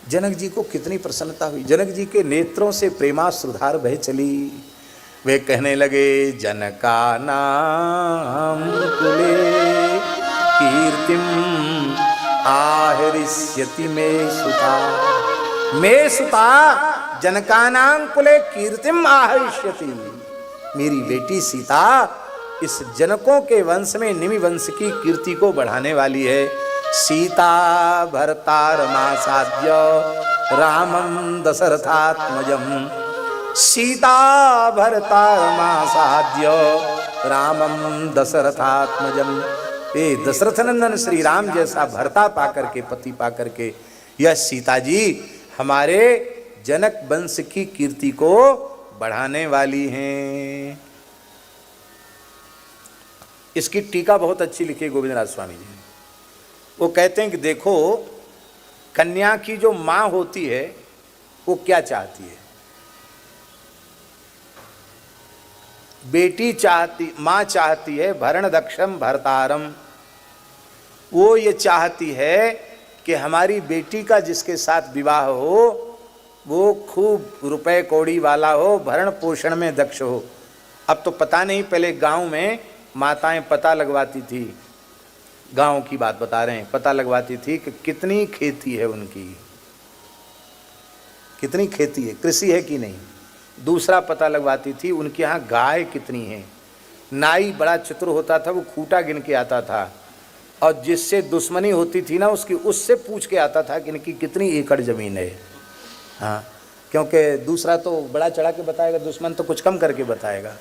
जनक जी को कितनी प्रसन्नता हुई। जनक जी के नेत्रों से प्रेमाश्रुधार बह चली। वे कहने लगे जनका नाम कुले कीर्तिम आहरिष्यति मे सुता। मे सुता जनकानां कुले कीर्तिम आहरिष्यति। मेरी बेटी सीता इस जनकों के वंश में निमि वंश की कीर्ति को बढ़ाने वाली है। सीता भरतारमासाद्य रामं दशरथात्मजं। सीता भरतारमासाद्य रामं दशरथात्मजं। ये दशरथ नंदन श्री राम जैसा भर्ता पाकर के, पति पाकर के, यह सीता जी हमारे जनक वंश की कीर्ति को बढ़ाने वाली हैं। इसकी टीका बहुत अच्छी लिखी है गोविंदराज स्वामी जी। वो कहते हैं कि देखो, कन्या की जो माँ होती है वो क्या चाहती है? बेटी चाहती, माँ चाहती है भरण दक्षम भरतारम। वो ये चाहती है कि हमारी बेटी का जिसके साथ विवाह हो वो खूब रुपए कौड़ी वाला हो, भरण पोषण में दक्ष हो। अब तो पता नहीं, पहले गांव में माताएं पता लगवाती थी, गांव की बात बता रहे हैं, पता लगवाती थी कि कितनी खेती है उनकी, कितनी खेती है, कृषि है कि नहीं। दूसरा पता लगवाती थी उनके यहाँ गाय कितनी है। नाई बड़ा चतुर होता था, वो खूंटा गिन के आता था, और जिससे दुश्मनी होती थी ना उसकी, उससे पूछ के आता था कि इनकी कितनी एकड़ ज़मीन है। हाँ, क्योंकि दूसरा तो बड़ा चढ़ा के बताएगा, दुश्मन तो कुछ कम करके बताएगा,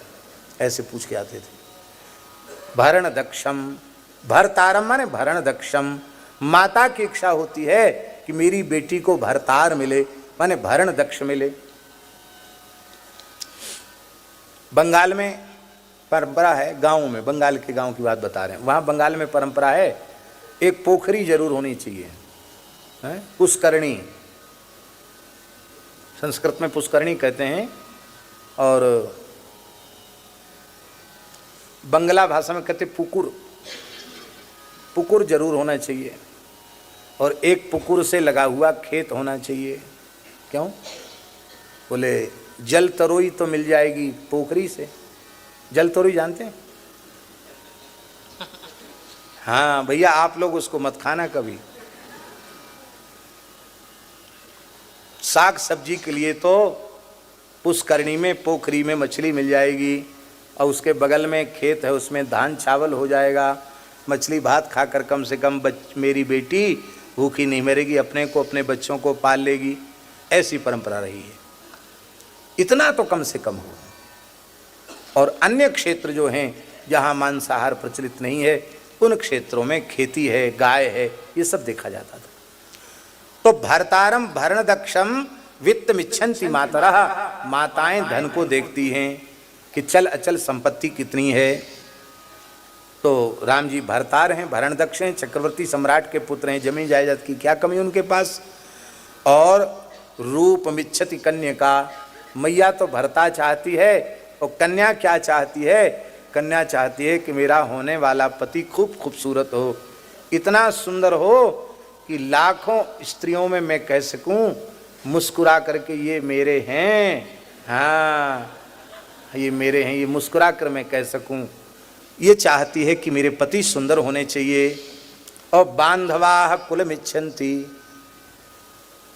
ऐसे पूछ के आते थे। भरण दक्षम, भरतारम माने भरण दक्षम। माता की इच्छा होती है कि मेरी बेटी को भरतार मिले, माने भरण दक्ष मिले। बंगाल में परंपरा है, गाँव में, बंगाल के गाँव की बात बता रहे हैं, वहाँ बंगाल में परंपरा है एक पोखरी जरूर होनी चाहिए, पुष्करणी, संस्कृत में पुष्करणी कहते हैं, और बंगला भाषा में कहते पुकुर। पुकुर जरूर होना चाहिए, और एक पुकुर से लगा हुआ खेत होना चाहिए। क्यों? बोले जल तरोई तो मिल जाएगी पोखरी से। जल तरोई जानते हैं? हाँ भैया, आप लोग उसको मत खाना कभी। साग सब्जी के लिए तो पुष्करणी में, पोखरी में मछली मिल जाएगी, और उसके बगल में खेत है, उसमें धान चावल हो जाएगा। मछली भात खाकर कम से कम मेरी बेटी भूखी नहीं मरेगी, अपने को, अपने बच्चों को पाल लेगी। ऐसी परंपरा रही है, इतना तो कम से कम हो। और अन्य क्षेत्र जो हैं जहाँ मांसाहार प्रचलित नहीं है, उन क्षेत्रों में खेती है, गाय है, ये सब देखा जाता था। तो भरतारम भरण दक्षम वित्त मिच्छन्ति मातरः, माताएं धन को देखती हैं कि चल अचल संपत्ति कितनी है। तो राम जी भरतार हैं, भरण दक्ष हैं, चक्रवर्ती सम्राट के पुत्र हैं, जमीन जायदाद की क्या कमी उनके पास। और रूप मिच्छति कन्या, मैया तो भरता चाहती है, और कन्या क्या चाहती है? कन्या चाहती है कि मेरा होने वाला पति खूब खूबसूरत हो, इतना सुंदर हो कि लाखों स्त्रियों में मैं कह सकूं मुस्कुरा करके ये मेरे हैं, हाँ ये मेरे हैं, ये मुस्कुरा कर मैं कह सकूं। ये चाहती है कि मेरे पति सुंदर होने चाहिए। और बांधवाः कुलमिच्छन्ति,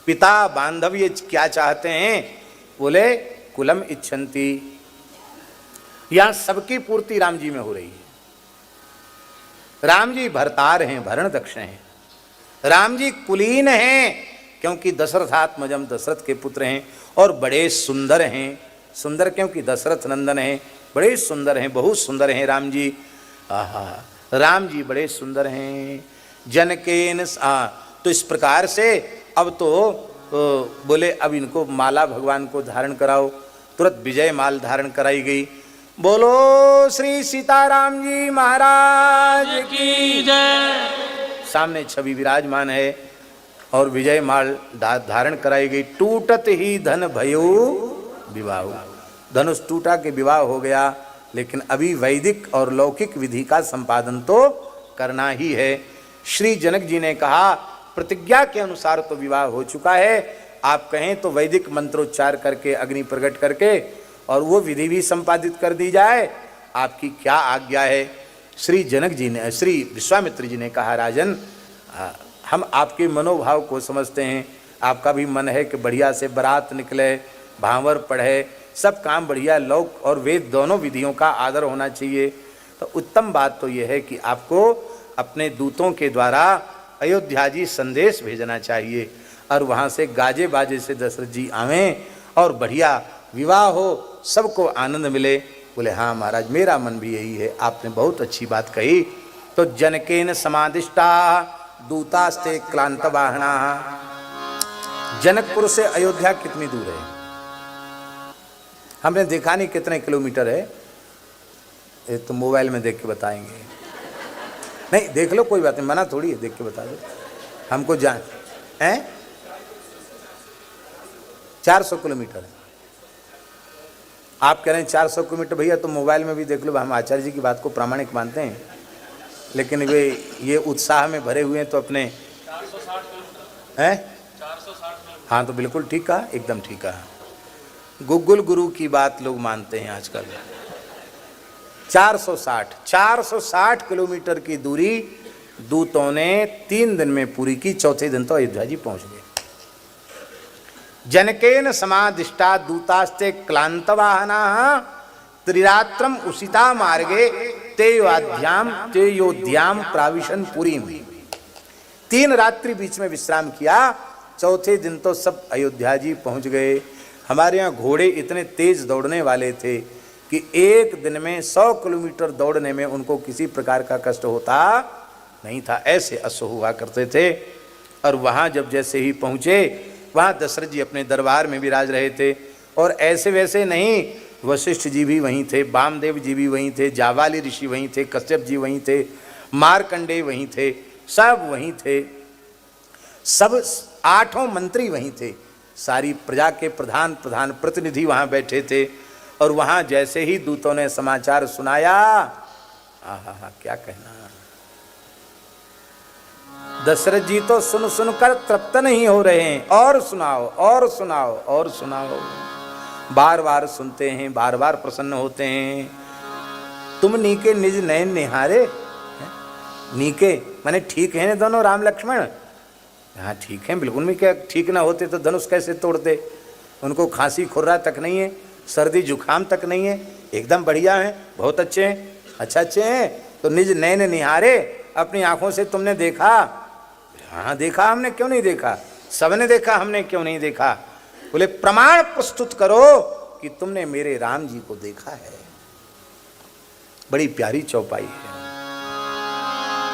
पिता बांधव ये क्या चाहते हैं? बोले कुलम इच्छन्ति। यहां सबकी पूर्ति राम जी में हो रही है। राम जी भरतार हैं, भरण दक्ष हैं, राम जी कुलीन हैं, क्योंकि दशरथात्मजम, दशरथ के पुत्र हैं, और बड़े सुंदर हैं। सुंदर क्योंकि दशरथ नंदन हैं, बड़े सुंदर हैं, बहुत सुंदर हैं राम जी। आहा, राम जी बड़े सुंदर हैं। जनकेन, तो इस प्रकार से अब तो बोले अब इनको माला भगवान को धारण कराओ। तुरंत विजय माल धारण कराई गई। बोलो श्री सीताराम जी महाराज की जय। सामने छवि विराजमान है, और विजय माल धारण कराई गई। टूटत ही धन भयो विवाह, धनुष टूटा के विवाह हो गया। लेकिन अभी वैदिक और लौकिक विधि का संपादन तो करना ही है। श्री जनक जी ने कहा प्रतिज्ञा के अनुसार तो विवाह हो चुका है, आप कहें तो वैदिक मंत्रोच्चार करके, अग्नि प्रकट करके, और वो विधि भी संपादित कर दी जाए। आपकी क्या आज्ञा है? श्री जनक जी ने, श्री विश्वामित्र जी ने कहा राजन, हम आपके मनोभाव को समझते हैं, आपका भी मन है कि बढ़िया से बारात निकले, भांवर पढ़े, सब काम बढ़िया, लौक और वेद दोनों विधियों का आदर होना चाहिए। तो उत्तम बात तो यह है कि आपको अपने दूतों के द्वारा अयोध्या जी संदेश भेजना चाहिए, और वहाँ से गाजे बाजे से दशरथ जी आवें और बढ़िया विवाह हो, सबको आनंद मिले। बोले हाँ महाराज, मेरा मन भी यही है, आपने बहुत अच्छी बात कही। तो जनकेन समादिष्टा दूतास्ते क्लांत वाहना। जनकपुर से अयोध्या कितनी दूर है? हमने देखा नहीं कितने किलोमीटर है, ये तो मोबाइल में देख के बताएंगे। नहीं देख लो, कोई बात नहीं, मना थोड़ी है, देख के बता दो हमको। जान है 400 किलोमीटर है। आप कह रहे हैं 400 किलोमीटर, भैया तो मोबाइल में भी देख लो। हम आचार्य जी की बात को प्रामाणिक मानते हैं, लेकिन वे ये उत्साह में भरे हुए हैं तो अपने 460 हैं। हाँ तो बिल्कुल ठीक कहा, एकदम ठीक कहा। गूगल गुरु की बात लोग मानते हैं आजकल। 460 किलोमीटर की दूरी दूतों ने 3 दिन में पूरी की। चौथे दिन तो अयोध्या जी पहुंच गए। जनकेन समादिष्टा दूतास्ते क्लांत वाहना त्रिरात्रम उसिता मार्गे ते योध्याम प्राविशन पुरीम। 3 रात्रि बीच में विश्राम किया। चौथे दिन तो सब अयोध्या जी पहुंच गए। हमारे यहाँ घोड़े इतने तेज दौड़ने वाले थे कि एक दिन में 100 किलोमीटर दौड़ने में उनको किसी प्रकार का कष्ट होता नहीं था, ऐसे अश्व हुआ करते थे। और वहाँ जब जैसे ही पहुँचे, वहाँ दशरथ जी अपने दरबार में विराज रहे थे। और ऐसे वैसे नहीं, वशिष्ठ जी भी वहीं थे, वामदेव जी भी वहीं थे, जावाली ऋषि वहीं थे, कश्यप जी वहीं थे, मारकंडे वहीं थे, सब वहीं थे, सब 8 मंत्री वहीं थे, सारी प्रजा के प्रधान प्रतिनिधि वहाँ बैठे थे। और वहाँ जैसे ही दूतों ने समाचार सुनाया, आहा क्या कहना। दशरथ जी तो सुन सुनकर तृप्त नहीं हो रहे हैं, और सुनाओ और सुनाओ और सुनाओ। बार बार सुनते हैं, बार बार प्रसन्न होते हैं। तुम नीके निज नयन निहारे। नीके माने ठीक है दोनों राम लक्ष्मण? हाँ ठीक है, बिल्कुल भी। क्या ठीक ना होते तो धनुष कैसे तोड़ते? उनको खांसी खुर्रा तक नहीं है, सर्दी जुखाम तक नहीं है, एकदम बढ़िया है, बहुत अच्छे हैं, अच्छे हैं। तो निज नयन निहारे, अपनी आंखों से तुमने देखा? हाँ देखा, हमने क्यों नहीं देखा, सबने देखा, हमने क्यों नहीं देखा? बोले प्रमाण प्रस्तुत करो कि तुमने मेरे राम जी को देखा है। बड़ी प्यारी चौपाई है।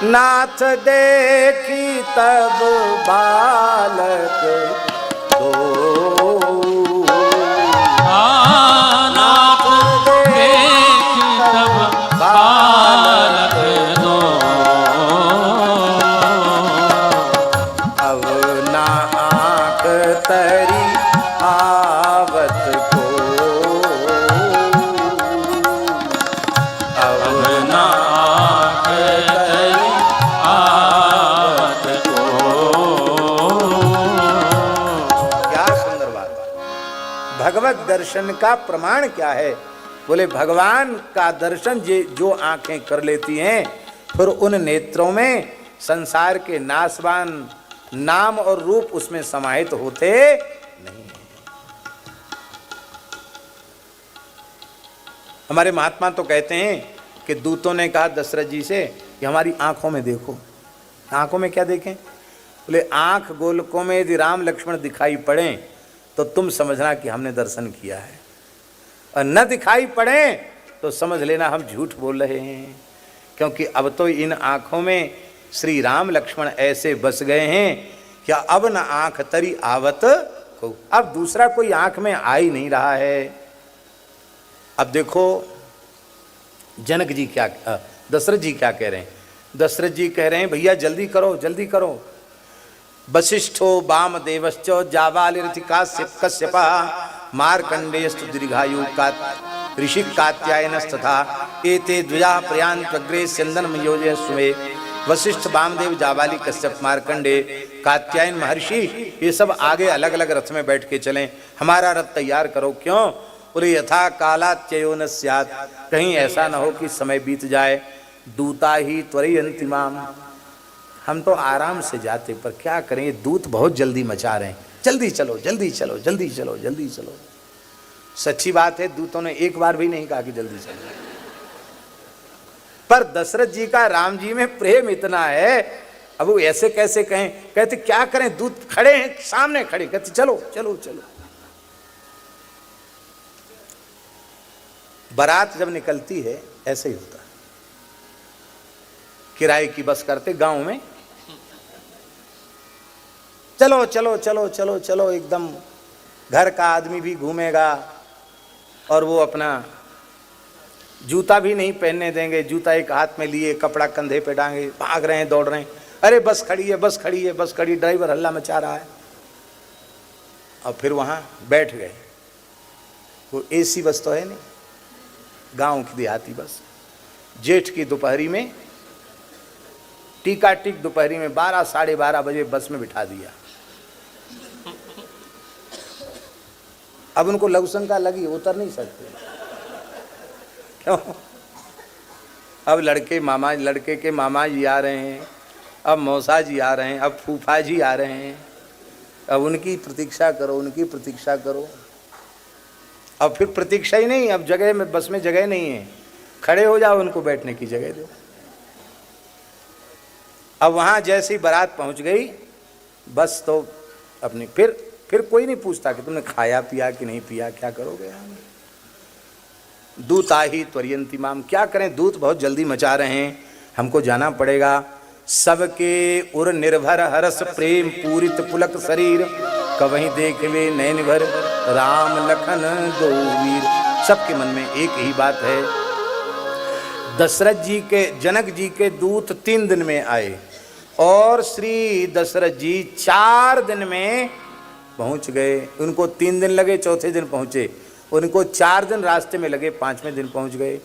नाथ देखी तब बालक दो, नाथ देखी तब बालक दो, अब ना आँख तरी आवत को, अब ना आँख तरी आवत को। क्या सुंदर बात। भगवत दर्शन का प्रमाण क्या है? बोले भगवान का दर्शन जो आंखें कर लेती हैं, फिर उन नेत्रों में संसार के नाशवान नाम और रूप उसमें समाहित होते नहीं। हमारे महात्मा तो कहते हैं कि दूतों ने कहा दशरथ जी से कि हमारी आंखों में देखो। आंखों में क्या देखें? बोले आंख गोलकों में यदि राम लक्ष्मण दिखाई पड़े तो तुम समझना कि हमने दर्शन किया है, और न दिखाई पड़े तो समझ लेना हम झूठ बोल रहे हैं। क्योंकि अब तो इन आँखों में श्री राम लक्ष्मण ऐसे बस गए हैं कि अब न आँख तरी आवत को, अब दूसरा कोई आँख में आ ही नहीं रहा है। अब देखो जनक जी क्या, दशरथ जी क्या कह रहे हैं? दशरथ जी कह रहे हैं भैया जल्दी करो जल्दी करो। वशिष्ठो वामदेवश्च जाबालिरथिका कश्यपा मार्कंडेयस्तु दीर्घायु का ऋषि कात्यायनस्तथा एते द्विजा प्रयान्त्वग्रे स्यन्दनम योजय सुमे। वशिष्ठ वामदेव जाबाली कश्यप मार्कंडे कात्यायन महर्षि ये सब आगे अलग अलग रथ में बैठ के चलें, हमारा रथ तैयार करो। क्यों? बोले यथा कालात्ययो न स्यात्, कहीं ऐसा न हो कि समय बीत जाए। दूता ही त्वरयन्ति माम, हम तो आराम से जाते पर क्या करें, ये दूत बहुत जल्दी मचा रहे हैं, जल्दी चलो जल्दी चलो जल्दी चलो जल्दी चलो। सच्ची बात है, दूतों ने एक बार भी नहीं कहा कि जल्दी चलो, पर दशरथ जी का राम जी में प्रेम इतना है, अब वो ऐसे कैसे कहें? कहते क्या करें, दूत खड़े हैं सामने खड़े, कहते चलो चलो चलो। बारात जब निकलती है ऐसे ही होता है, किराए की बस करते गांव में, चलो चलो चलो चलो चलो, एकदम घर का आदमी भी घूमेगा और वो अपना जूता भी नहीं पहनने देंगे, जूता एक हाथ में लिए, कपड़ा कंधे पे डांगे, भाग रहे हैं, दौड़ रहे हैं, अरे बस खड़ी है, बस खड़ी है, बस खड़ी, ड्राइवर हल्ला मचा रहा है। और फिर वहाँ बैठ गए। वो एसी बस तो है नहीं, गांव की देहाती बस। जेठ की दोपहरी में, टीका टिक दोपहरी में 12 साढ़े 12 बजे बस में बिठा दिया। अब उनको लघु शंका लगी, उतर नहीं सकते, क्यों? अब लड़के के मामा जी आ रहे हैं, अब मौसा जी आ रहे हैं, अब फूफा जी आ रहे हैं, अब उनकी प्रतीक्षा करो, उनकी प्रतीक्षा करो। अब फिर प्रतीक्षा ही नहीं, अब जगह में, बस में जगह नहीं है, खड़े हो जाओ, उनको बैठने की जगह दो। अब वहाँ जैसे ही बारात पहुँच गई, बस तो अपनी फिर कोई नहीं पूछता कि तुमने खाया पिया कि नहीं पिया, क्या करोगे। दूत आही त्वरियंती माम, क्या करें, दूत बहुत जल्दी मचा रहे हैं, हमको जाना पड़ेगा। सबके उर निर्भर हरस प्रेम पूरित पुलक शरीर, कवहीं देखवे नैन भर राम लखन दो वीर। सबके मन में एक ही बात है। दशरथ जी के, जनक जी के दूत 3 दिन में आए और श्री दशरथ जी 4 दिन में पहुंच गए। उनको 3 दिन लगे, चौथे दिन पहुंचे, उनको 4 दिन रास्ते में लगे, 5वें दिन पहुंच गए।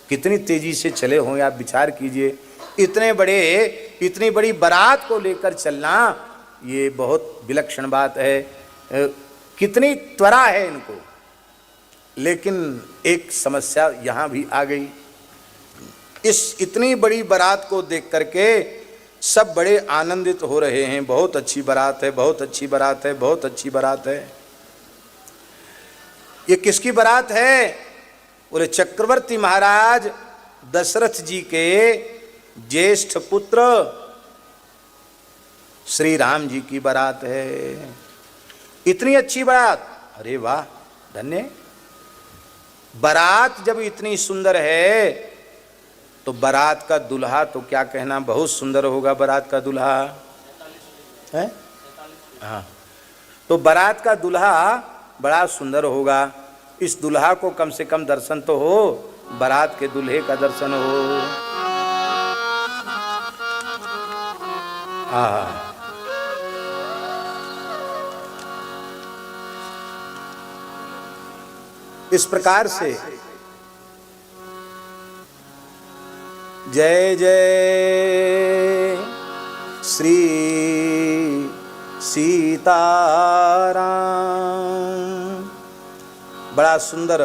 कितनी तेजी से चले हों, आप विचार कीजिए। इतनी बड़ी बारात को लेकर चलना, ये बहुत विलक्षण बात है। कितनी त्वरा है इनको। लेकिन एक समस्या यहाँ भी आ गई। इस इतनी बड़ी बारात को देख करके सब बड़े आनंदित हो रहे हैं, बहुत अच्छी बारात है, बहुत अच्छी बारात है, बहुत अच्छी बारात है। ये किसकी बारात है? बोले चक्रवर्ती महाराज दशरथ जी के ज्येष्ठ पुत्र श्री राम जी की बारात है। इतनी अच्छी बारात, अरे वाह, धन्य। बारात जब इतनी सुंदर है तो बारात का दुल्हा तो क्या कहना, बहुत सुंदर होगा बारात का दुल्हा है। हाँ, तो बारात का दुल्हा बड़ा सुंदर होगा। इस दुल्हा को कम से कम दर्शन तो हो, बारात के दूल्हे का दर्शन हो। हाँ, इस प्रकार से जय जय श्री सीताराम। बड़ा सुंदर,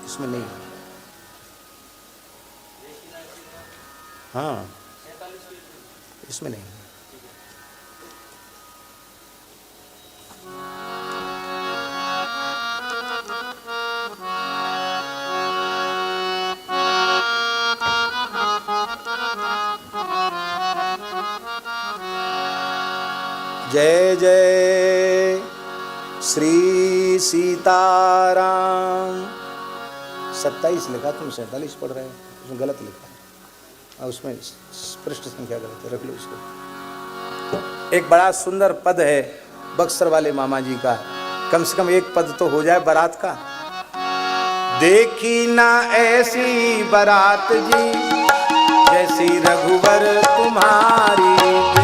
इसमें नहीं, हाँ इसमें नहीं। जय जय श्री सीताराम। 27 लिखा, तुम 47 पढ़ रहे हो, उसमें गलत लिखा है, और उसमें पृष्ठ संख्या गलत है, रख लो इसको। एक बड़ा सुंदर पद है बक्सर वाले मामा जी का, कम से कम एक पद तो हो जाए बारात का। देखी ना ऐसी बारात जी जैसी रघुवर तुम्हारी,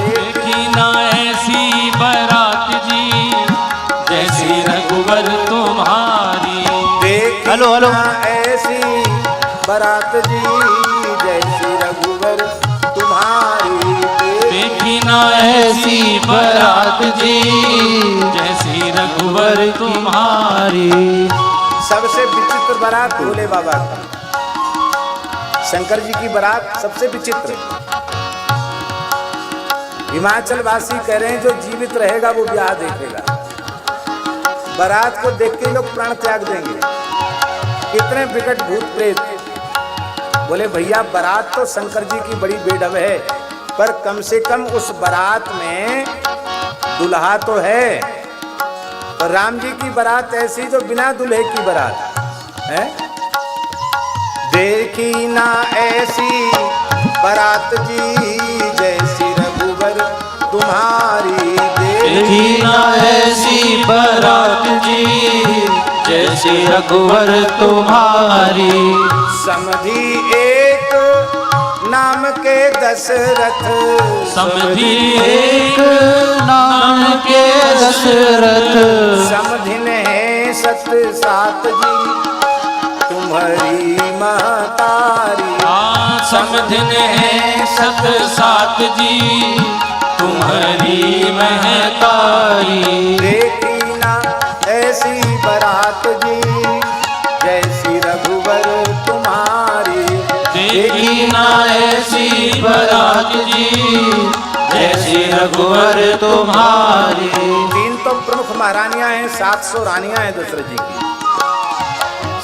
देखी ना ऐसी बारात जी जैसी रघुवर तुम्हारी। देखी ना ऐसी बारात जी जैसी रघुवर तुम्हारी। देखी ना ऐसी बारात जी जैसी रघुवर तुम्हारी। सबसे विचित्र बारात भोले बाबा का, शंकर जी की बारात सबसे विचित्र। हिमाचल वासी कह रहे हैं जो जीवित रहेगा वो ब्याह देखेगा। बारात को देख के लोग प्राण त्याग देंगे, कितने विकट भूत प्रेत। बोले भैया बारात तो शंकर जी की बड़ी बेढब है, पर कम से कम उस बारात में दुल्हा तो है। और राम जी की बारात ऐसी जो बिना दूल्हे की बारात है। देखी ना ऐसी बारात जी जैसी रघुवर तुम्हारी। देखी ना ऐसी बारात जी जैसी रघुवर तुम्हारी। समधी एक नाम के दशरथ, समधी एक नाम के दशरथ। समधिन है सत सात जी तुम्हारी महतारी। समधिन है सत सात जी तुम्हारी महतारी। देखी ना ऐसी बारात जी जैसी रघुवर तुम्हारी। देखी ना ऐसी बारात जी जैसी रघुवर तुम्हारी। 3 तो प्रमुख महारानियां हैं, 700 रानियां हैं दशरथ जी की,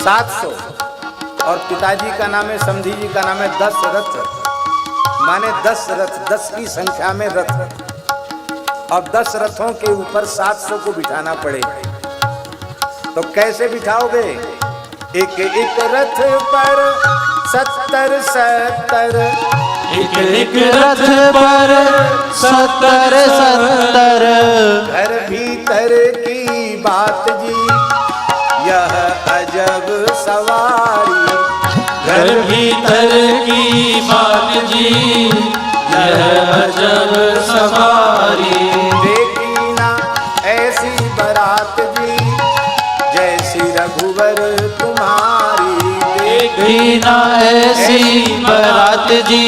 700। और पिताजी का नाम है, समधी जी का नाम है 10 रथ, माने 10 रथ, 10 की संख्या में रथ। अब 10 रथों के ऊपर 700 को बिठाना पड़े तो कैसे बिठाओगे? एक एक रथ पर 70 70, एक एक रथ पर 70 70। घर भीतर की बात जी यह अजब सवारी। घर भीतर की बात जी यह अजब सवारी। देखी ना ऐसी बारात जी जैसी रघुवर तुम्हारी। देखी ना ऐसी बारात जी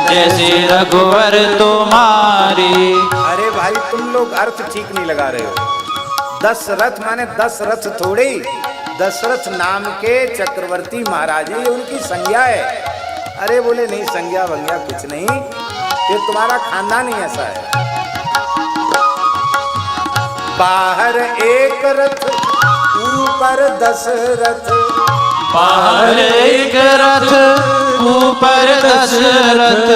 जैसी रघुवर तुम्हारी। अरे भाई तुम लोग अर्थ ठीक नहीं लगा रहे हो। 10 रथ माने 10 रथ थोड़ी, दशरथ नाम के चक्रवर्ती महाराज ही उनकी संज्ञा है। अरे बोले नहीं, संज्ञा वंज्ञा कुछ नहीं, ये तुम्हारा खानदान ही ऐसा है। बाहर एक रथ ऊपर 10 रथ, बाहर एक रथ ऊपर 10 रथ।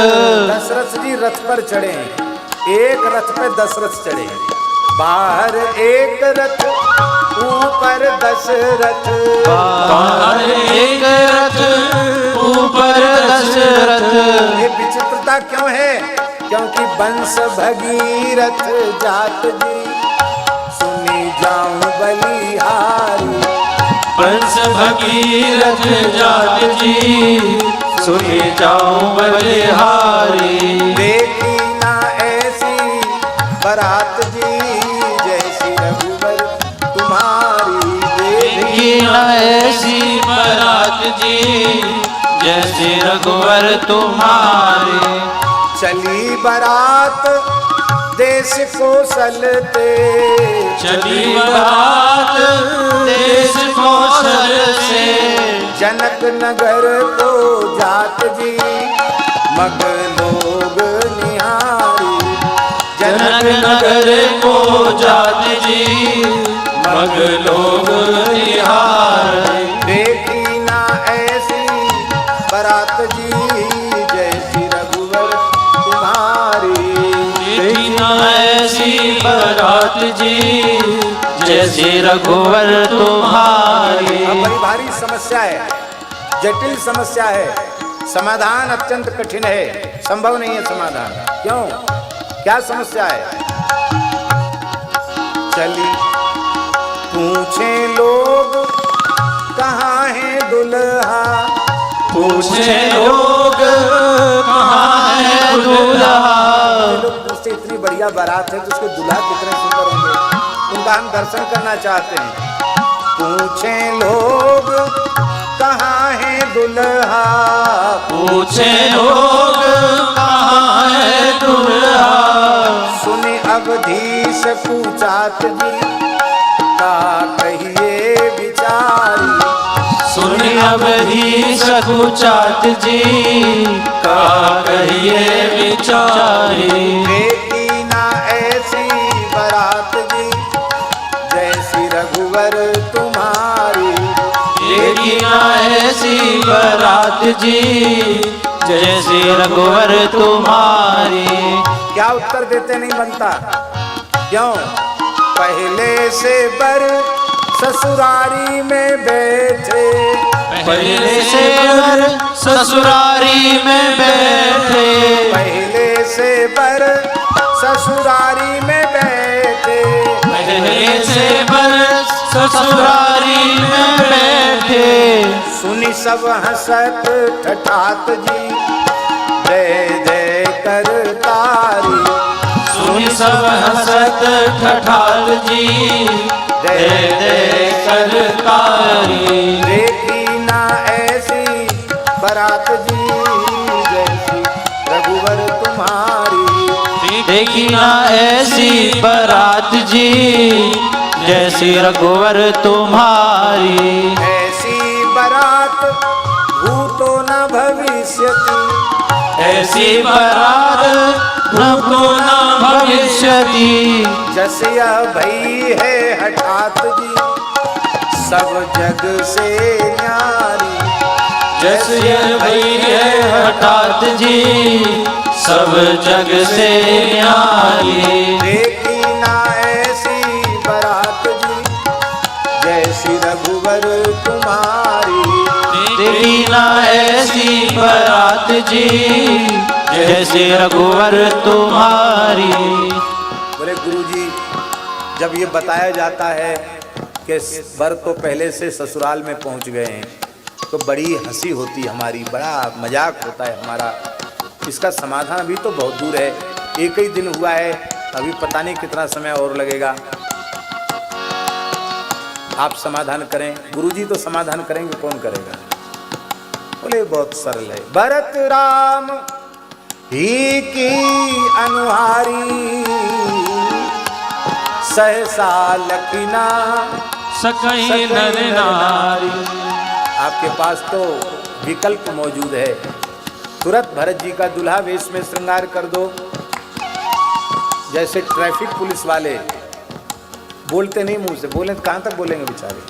दशरथ जी रथ पर चढ़े हैं, एक रथ पे 10 रथ चढ़े हैं। बाहर एक रथ ऊपर 10 रथ, बाहर एक रथ ऊपर 10 रथ। ये विचित्रता क्यों है? क्योंकि वंश भगीरथ जात जी सुनी जाऊं बलिहारी। वंश भगीरथ जात जी सुनी जाऊं बलिहारी। देखी ना ऐसी बारात जी जैसी रघुवर तुम्हारी। देखी ना ऐसी बारात जी जैसे रघुवर तुम्हारे। चली बारात देश को सलते, चली बारात देश कौशल से। जनक नगर को जात जी मग लोग निहारी। जनक नगर को जात जी मग लोग निहारे। देखी ना ऐसी बारात जी जैसी रघुवर तुम्हारी। देखी ना ऐसी बारात जी जैसे रघुवर तुम्हारी। अब बड़ी भारी समस्या है, जटिल समस्या है, समाधान अत्यंत कठिन है, संभव नहीं है समाधान। क्यों? क्या समस्या है? चली पूछे लोग कहाँ है दुल्हा, पूछे लोग कहाँ है दूल्हा। लोग पूछते इतनी बढ़िया बारात है तो उसके दूल्हा कितने सुंदर होंगे, उनका हम दर्शन करना चाहते हैं। पूछे लोग कहाँ है दुल्हा, पूछे लोग कहाँ है दूल्हा। सुने अवधीश पूछात जी का कहिए विचारी। सुनि अवधीश पूछात जी का कहिए विचारी। देखी ना ऐसी बारात जी जैसी रघुवर तुम्हारी। देखी ना ऐसी बारात जी जैसी रघुवर तुम्हारी। क्या उत्तर देते नहीं बनता? क्यों? पहले से बर ससुरारी में बैठे, पहले से बर ससुरारी में बैठे, पहले से बर ससुरारी में बैठे, पहले से बर ससुरारी में बैठे। सुनी सब हंसत ठठात जी, जय जय कर तारी, सुनी सब हंसत ठठाल जी, जय जय करतारी। देखी ना ऐसी बारात जी, जैसी रघुवर तुम्हारी, देखी ना ऐसी बारात जी, जैसी रघुवर तुम्हारी। ऐसी बारात भूतो न भविष्यति, ऐसी बारात भूतो न भविष्यति, जसिया भई है हठात जी, सब जग से न्यारी, जैसे भई है हठात जी, सब जग से न्यारी। देखी ना ऐसी बारात जी, जैसी रघुवर तुम्हारी, देखी ना ऐसी बारात जी, जैसे रघुवर तुम्हारी। बोले गुरुजी, जब ये बताया जाता है कि वर तो पहले से ससुराल में पहुंच गए हैं, तो बड़ी हंसी होती है हमारी, बड़ा मजाक होता है हमारा। इसका समाधान अभी तो बहुत दूर है, एक ही दिन हुआ है, अभी पता नहीं कितना समय और लगेगा। आप समाधान करें, गुरुजी तो समाधान करेंगे, कौन करेगा? बोले बहुत सरल है। भरत राम ही की अनुहारी, सहसा लखना सकई नर नारी। आपके पास तो विकल्प मौजूद है, तुरंत भरत जी का दुल्हा वेश में श्रृंगार कर दो। जैसे ट्रैफिक पुलिस वाले बोलते नहीं मुंह से, बोले तो कहाँ तक बोलेंगे बेचारे।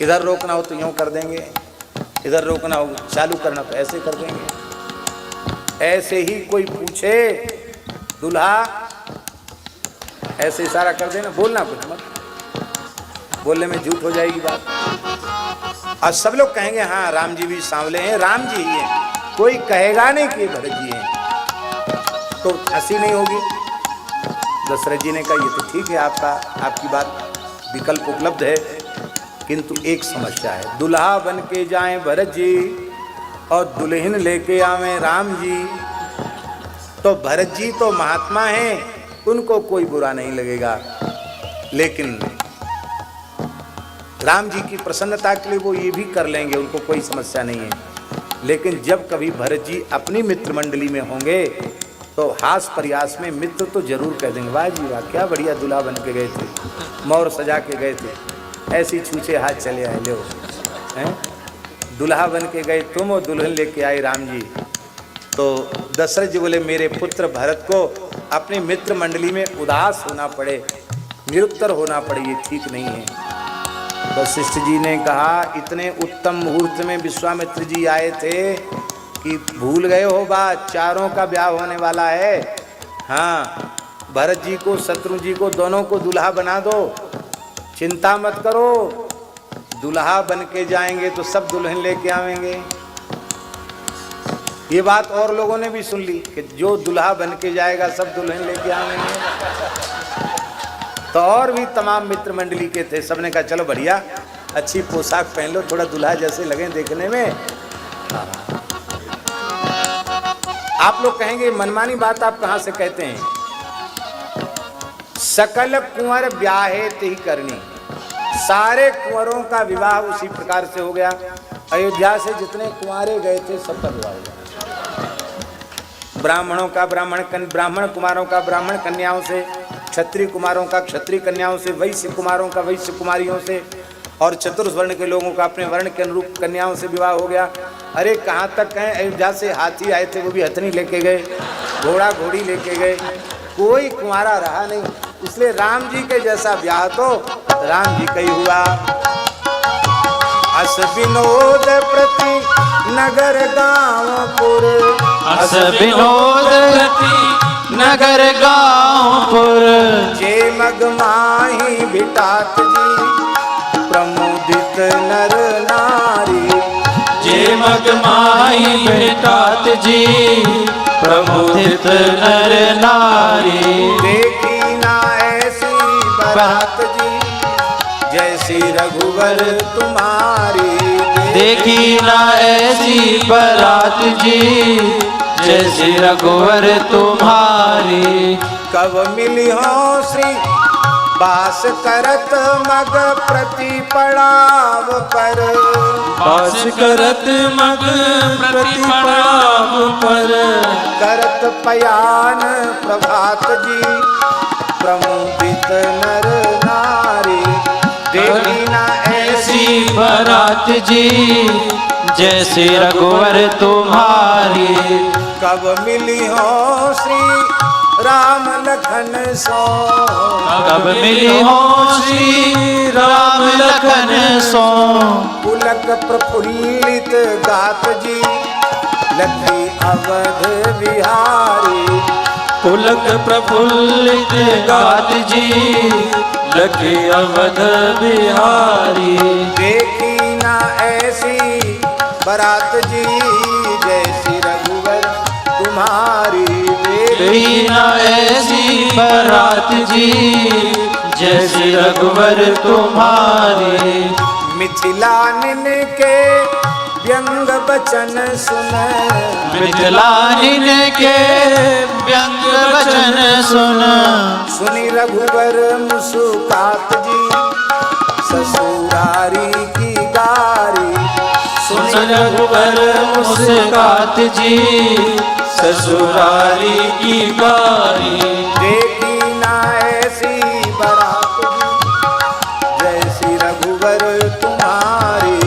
इधर रोकना हो तो यूं कर देंगे, इधर रोकना हो चालू करना तो ऐसे कर देंगे। ऐसे ही कोई पूछे दुल्हा, ऐसे इशारा कर देना, बोलना कुछ मत, बोलने में झूठ हो जाएगी बात। और सब लोग कहेंगे हाँ राम जी भी सांवले हैं, राम जी ही हैं, कोई कहेगा नहीं कि भरत जी हैं, तो हंसी नहीं होगी। दशरथ जी ने कहा ये तो ठीक है, आपकी बात विकल्प उपलब्ध है, किंतु एक समस्या है। दुल्हा बन के जाएं भरत जी और दुल्हन लेके आवे राम जी, तो भरत जी तो महात्मा हैं, उनको कोई बुरा नहीं लगेगा, लेकिन राम जी की प्रसन्नता के लिए वो ये भी कर लेंगे, उनको कोई समस्या नहीं है। लेकिन जब कभी भरत जी अपनी मित्र मंडली में होंगे तो हास प्रयास में मित्र तो जरूर कह देंगे, वाह जी वाह, क्या बढ़िया दुल्हा बन के गए थे, मोर सजा के गए थे, ऐसी छूछे हाथ चले आए, लो हैं दुल्हा बन के गए तुम और दुल्हन लेके आए राम जी। तो दशरथ जी बोले मेरे पुत्र भरत को अपनी मित्र मंडली में उदास होना पड़े, निरुत्तर होना पड़े, ये ठीक नहीं है। वशिष्ठ जी ने कहा इतने उत्तम मुहूर्त में विश्वामित्र जी आए थे कि भूल गए हो बात, चारों का ब्याह होने वाला है। हाँ, भरत जी को शत्रु जी को दोनों को दुल्हा बना दो, चिंता मत करो, दुल्हा बन के जाएंगे तो सब दुल्हन लेके आवेंगे। ये बात और लोगों ने भी सुन ली कि जो दुल्हा बन के जाएगा सब दुल्हन लेके आवेंगे। तो और भी तमाम मित्र मंडली के थे, सबने कहा चलो बढ़िया, अच्छी पोशाक पहन लो, थोड़ा दुल्हा जैसे लगे देखने में। हाँ। आप लोग कहेंगे मनमानी बात आप कहाँ से कहते हैं? सकल कुंवर ब्याहे ही करनी, सारे कुंवरों का विवाह उसी प्रकार से हो गया। अयोध्या से जितने कुंवारे गए थे सबका विवाह हो गया। ब्राह्मणों का ब्राह्मण कुमारों का ब्राह्मण कन्याओं से, क्षत्रिय कुमारों का क्षत्रिय कन्याओं से, वैश्य कुमारों का वैश्य कुमारियों से, और चतुर्वर्ण के लोगों का अपने वर्ण के अनुरूप कन्याओं से विवाह हो गया। अरे कहाँ तक कहें, अयोध्या से हाथी आए थे, वो भी हथनी लेके गए, घोड़ा घोड़ी लेके गए, कोई कुंवारा रहा नहीं। इसलिए राम जी के जैसा ब्याह तो राम जी का ही हुआ। अस विनोद प्रति नगर गाँवपुर, अस विनोद प्रति नगर गाँवपुर जे मग माही भिटात जी प्रमुदित नर नारी। जे मग माही भेटात जी प्रमुदित नर नारी। देखी ना ऐसी बारात जी जैसी रघुवर तुम्हारी। देखी ना ऐसी बारात जी जैसी रघुवर तुम्हारी। कब मिली हो श्री बास करत मग प्रति पड़ाव पर। बास करत मग प्रति पड़ाव पर। करत पयान प्रभात जी प्रमुदित नर नारी। देखी ना ऐसी बारात जी जैसे रघुवर तुम्हारी। कब मिली हो श्री राम लखन सो। कब मिली हो श्री राम लखन सो। पुलक प्रफुल्लित गात जी लखी अवध बिहारी। पुलक प्रफुल्लित गात जी लखी अवध बिहारी। देखी ना ऐसी बारात जी जैसी रघुवर तुम्हारी। देखी ना ऐसी बारात जी जैसी रघुवर तुम्हारी। मिथिलानिन के व्यंग बचन सुन। मिथिलानिन के व्यंग वचन सुन। सुनी रघुवर मुस्कात जी ससुरारी की गारी। सुन रघुवर मुस्कात जी ससुरारी की गारी। देखी ना ऐसी बारात जी जैसी रघुवर तुम्हारी।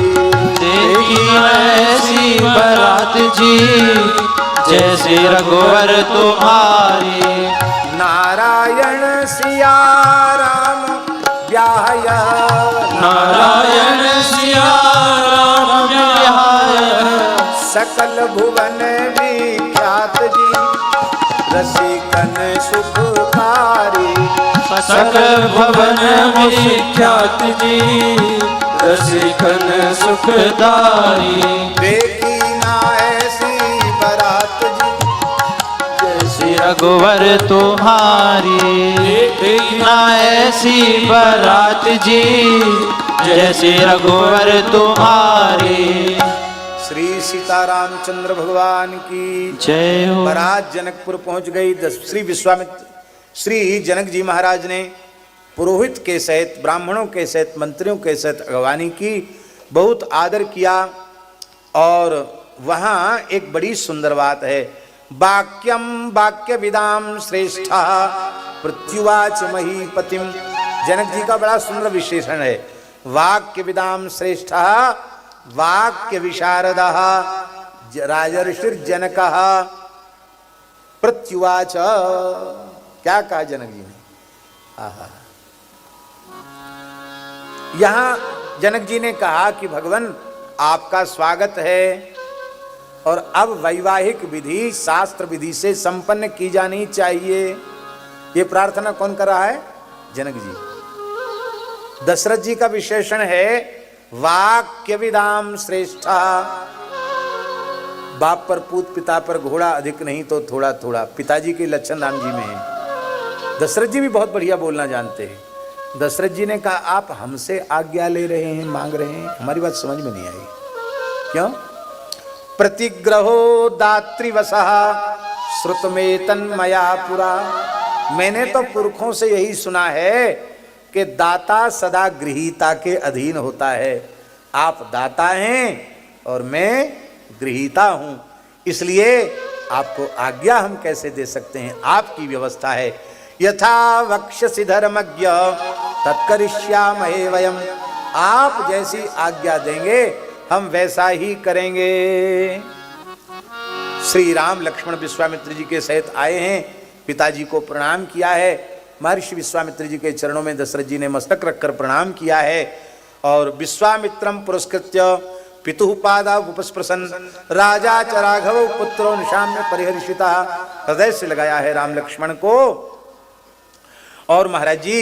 देखी ऐसी बारात जी जैसे रघुवर तुम्हारी। नारायण सिया राम ब्याह। नारायण सिया राम ब्याह। सकल भुवन विख्यात जी रसिकन सुखकारी। सकल भवन विख्यात जी रसिकन सुखदारी। देखी ना ऐसी बारात जी जैसी रघुवर तुम्हारी। देखी ना ऐसी बारात जी जैसी रघुवर तुम्हारी। श्री सीतारामचंद्र भगवान की जय हो। बारात जनकपुर पहुंच गई। श्री विश्वामित्र श्री जनक जी महाराज ने पुरोहित के सहित ब्राह्मणों के सहित मंत्रियों के सहित अगवानी की, बहुत आदर किया। और वहाँ एक बड़ी सुंदर बात है। वाक्यम वाक्य विदाम श्रेष्ठा प्रत्युवाच महीपतिम। जनक जी का बड़ा सुंदर विशेषण है। वाक्य विदाम श्रेष्ठा वाक्य विशारदः राजर्षिर्जनकः प्रत्युवाच। क्या कहा जनक जी ने? आहा। यहां जनक जी ने कहा कि भगवान आपका स्वागत है और अब वैवाहिक विधि शास्त्र विधि से संपन्न की जानी चाहिए। ये प्रार्थना कौन कर रहा है? जनक जी। दशरथ जी का विशेषण है वाक्य विदाम श्रेष्ठा। बाप पर पूत पिता पर घोड़ा अधिक नहीं तो थोड़ा थोड़ा। पिताजी के लक्षण राम जी में है। दशरथ जी भी बहुत बढ़िया बोलना जानते हैं। दशरथ जी ने कहा आप हमसे आज्ञा ले रहे हैं, मांग रहे हैं, हमारी बात समझ में नहीं आई। क्यों? प्रतिग्रहो दातृवसः श्रुतमे तन्मया पुरा। मैंने तो पुरखों से यही सुना है कि दाता सदा गृहीता के अधीन होता है। आप दाता हैं और मैं गृहीता हूं, इसलिए आपको आज्ञा हम कैसे दे सकते हैं? आपकी व्यवस्था है। यथा वक्ष्यसि धर्मज्ञ तत्करिष्यामहे वयम्। आप जैसी आज्ञा देंगे हम वैसा ही करेंगे। श्री राम लक्ष्मण विश्वामित्र जी के सहित आए हैं। पिताजी को प्रणाम किया है। महर्षि विश्वामित्र जी के चरणों में दशरथ जी ने मस्तक रखकर प्रणाम किया है। और विश्वामित्रम पुरस्कृत्य पितुः पादावुपस्पृशन राजा च राघव पुत्रो निशाम्य परिहर्षिता। हृदय से लगाया है राम लक्ष्मण को। और महाराज जी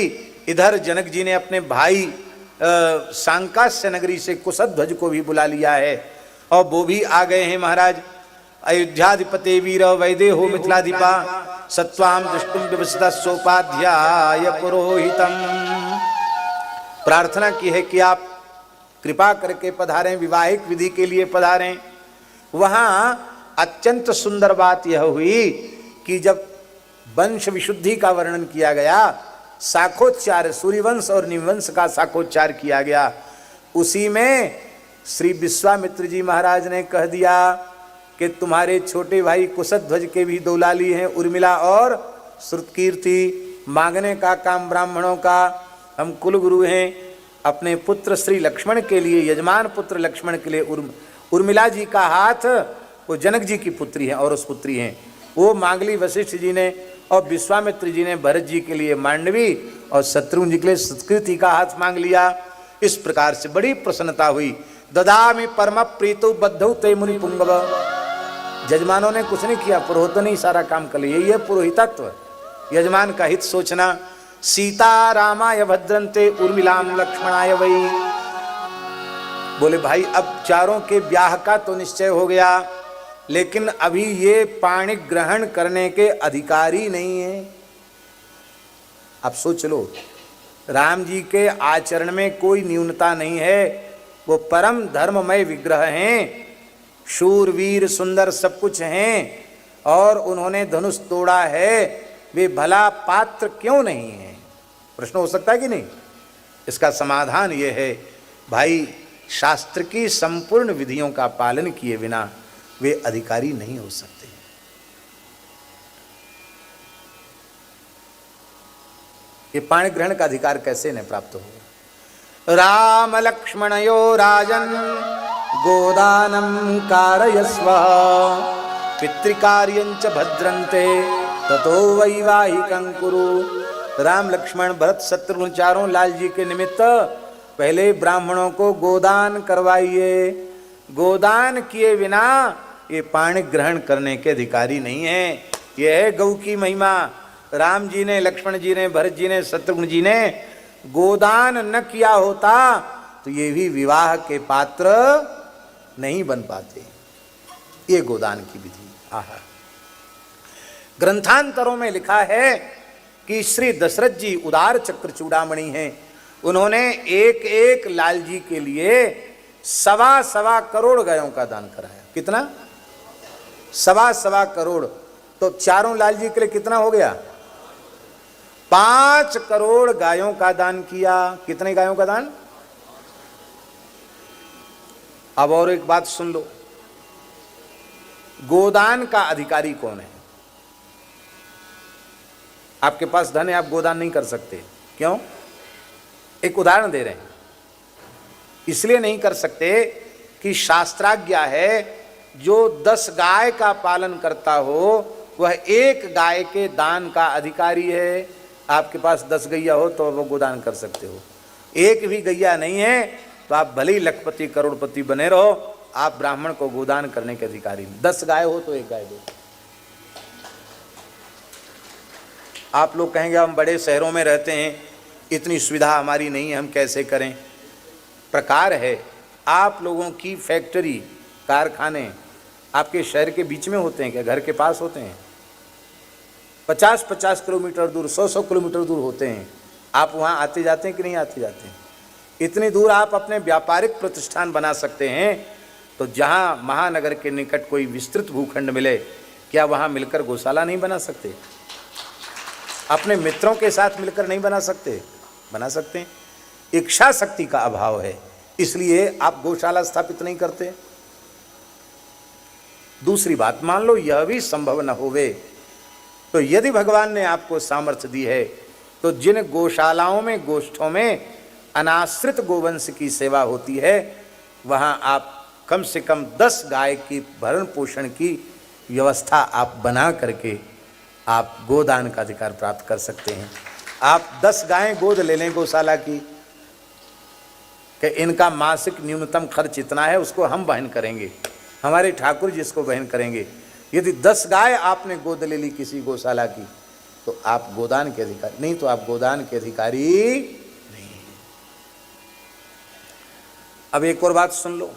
इधर जनक जी ने अपने भाई सांकास्य नगरी से कुशध्वज को भी बुला लिया है और वो भी आ गए हैं महाराज। अयोध्याधिपते वीर वैदेहो मिथिलाधिपा सत्वाम दृष्टुम विवसिता सोपाध्याय पुरोहितम। प्रार्थना की है कि आप कृपा करके पधारें, विवाहिक विधि के लिए पधारें। वहां अत्यंत सुंदर बात यह हुई कि जब वंश विशुद्धि का वर्णन किया गया, शाखोच्चार सूर्यवंश और निवंश का शाखोच्चार किया गया, उसी में श्री विश्वामित्र जी महाराज ने कह दिया कि तुम्हारे छोटे भाई कुशध्वज के भी दो लाली हैं, उर्मिला और श्रुतकीर्ति। मांगने का काम ब्राह्मणों का, हम कुलगुरु हैं। अपने पुत्र श्री लक्ष्मण के लिए, यजमान पुत्र लक्ष्मण के लिए उर्मिला जी का हाथ वो जनक जी की पुत्री है और उस पुत्री हैं, वो मांग ली वशिष्ठ जी ने। और विश्वामित्र जी ने भरत जी के लिए मांडवी और शत्रुघ्न जी के लिए श्रुतकीर्ति का हाथ मांग लिया। इस प्रकार से बड़ी प्रसन्नता हुई। ददामि परम प्रीतो बद्धौ ते मुनि पुंगव। जजमानों ने कुछ नहीं किया, पुरोहित ने ही सारा काम कर लिया। ये पुरोहितत्व, यजमान का हित सोचना। सीता रामाय भद्रन्ते उर्मिलाम लक्ष्मणाय वै। बोले भाई अब चारों के ब्याह का तो निश्चय हो गया, लेकिन अभी ये पाणी ग्रहण करने के अधिकारी नहीं है। अब सोच लो, राम जी के आचरण में कोई न्यूनता नहीं है, वो परम धर्ममय विग्रह हैं, शूरवीर सुंदर सब कुछ हैं, और उन्होंने धनुष तोड़ा है, वे भला पात्र क्यों नहीं है? प्रश्न हो सकता है कि नहीं? इसका समाधान ये है, भाई शास्त्र की संपूर्ण विधियों का पालन किए बिना वे अधिकारी नहीं हो सकते। ये पाणी ग्रहण का अधिकार कैसे इन्हें प्राप्त होगा? राम लक्ष्मणयो राजन गोदानम कारयस्व पितृकार्यंच भद्रन्ते ततो वैवाहिकं कुरु। राम लक्ष्मण भरत शत्रुघ्न चारों लाल जी के निमित्त पहले ब्राह्मणों को गोदान करवाइए। गोदान किए बिना ये पाणी ग्रहण करने के अधिकारी नहीं है। यह है गौ की महिमा। राम जी ने, लक्ष्मण जी ने, भरत जी ने, शत्रुघ्न जी ने गोदान न किया होता तो ये भी विवाह के पात्र नहीं बन पाते। ये गोदान की विधि। आहा, ग्रंथांतरों में लिखा है कि श्री दशरथ जी उदार चक्र चूड़ामणि हैं। उन्होंने एक एक लाल जी के लिए 1.25 करोड़ गायों का दान कराया। कितना? 1.25 करोड़। तो चारों लाल जी के लिए कितना हो गया? 5 करोड़ गायों का दान किया। कितने गायों का दान? अब और एक बात सुन लो, गोदान का अधिकारी कौन है? आपके पास धन है, आप गोदान नहीं कर सकते। क्यों? एक उदाहरण दे रहे हैं। इसलिए नहीं कर सकते कि शास्त्राज्ञा है, जो 10 गाय का पालन करता हो वह 1 गाय के दान का अधिकारी है। आपके पास 10 गैया हो तो वो गोदान कर सकते हो। एक भी गैया नहीं है तो आप भले ही लखपति करोड़पति बने रहो, आप ब्राह्मण को गोदान करने के अधिकारी नहीं। 10 गाय हो तो 1 गाय दो। आप लोग कहेंगे हम बड़े शहरों में रहते हैं, इतनी सुविधा हमारी नहीं है, हम कैसे करें? प्रकार है, आप लोगों की फैक्ट्री कारखाने आपके शहर के बीच में होते हैं क्या? घर के पास होते हैं? 50-50 किलोमीटर दूर, 100-100 किलोमीटर दूर होते हैं। आप वहाँ आते जाते हैं कि नहीं आते जाते हैं? इतनी दूर आप अपने व्यापारिक प्रतिष्ठान बना सकते हैं, तो जहाँ महानगर के निकट कोई विस्तृत भूखंड मिले, क्या वहाँ मिलकर गौशाला नहीं बना सकते? अपने मित्रों के साथ मिलकर नहीं बना सकते? बना सकते हैं। इच्छा शक्ति का अभाव है, इसलिए आप गौशाला स्थापित नहीं करते। दूसरी बात, मान लो यह भी संभव न होवे तो यदि भगवान ने आपको सामर्थ्य दी है तो जिन गौशालाओं में, गोष्ठों में अनाश्रित गोवंश की सेवा होती है, वहां आप कम से कम 10 गाय की भरण पोषण की व्यवस्था आप बना करके आप गोदान का अधिकार प्राप्त कर सकते हैं। आप 10 गायें गोद ले लें गौशाला की, कि इनका मासिक न्यूनतम खर्च इतना है, उसको हम वहन करेंगे, हमारे ठाकुर जी इसको वहन करेंगे। यदि 10 गाय आपने गोद ले ली किसी गौशाला की तो आप गोदान के अधिकारी, नहीं तो आप गोदान के अधिकारी नहीं। अब एक और बात सुन लो,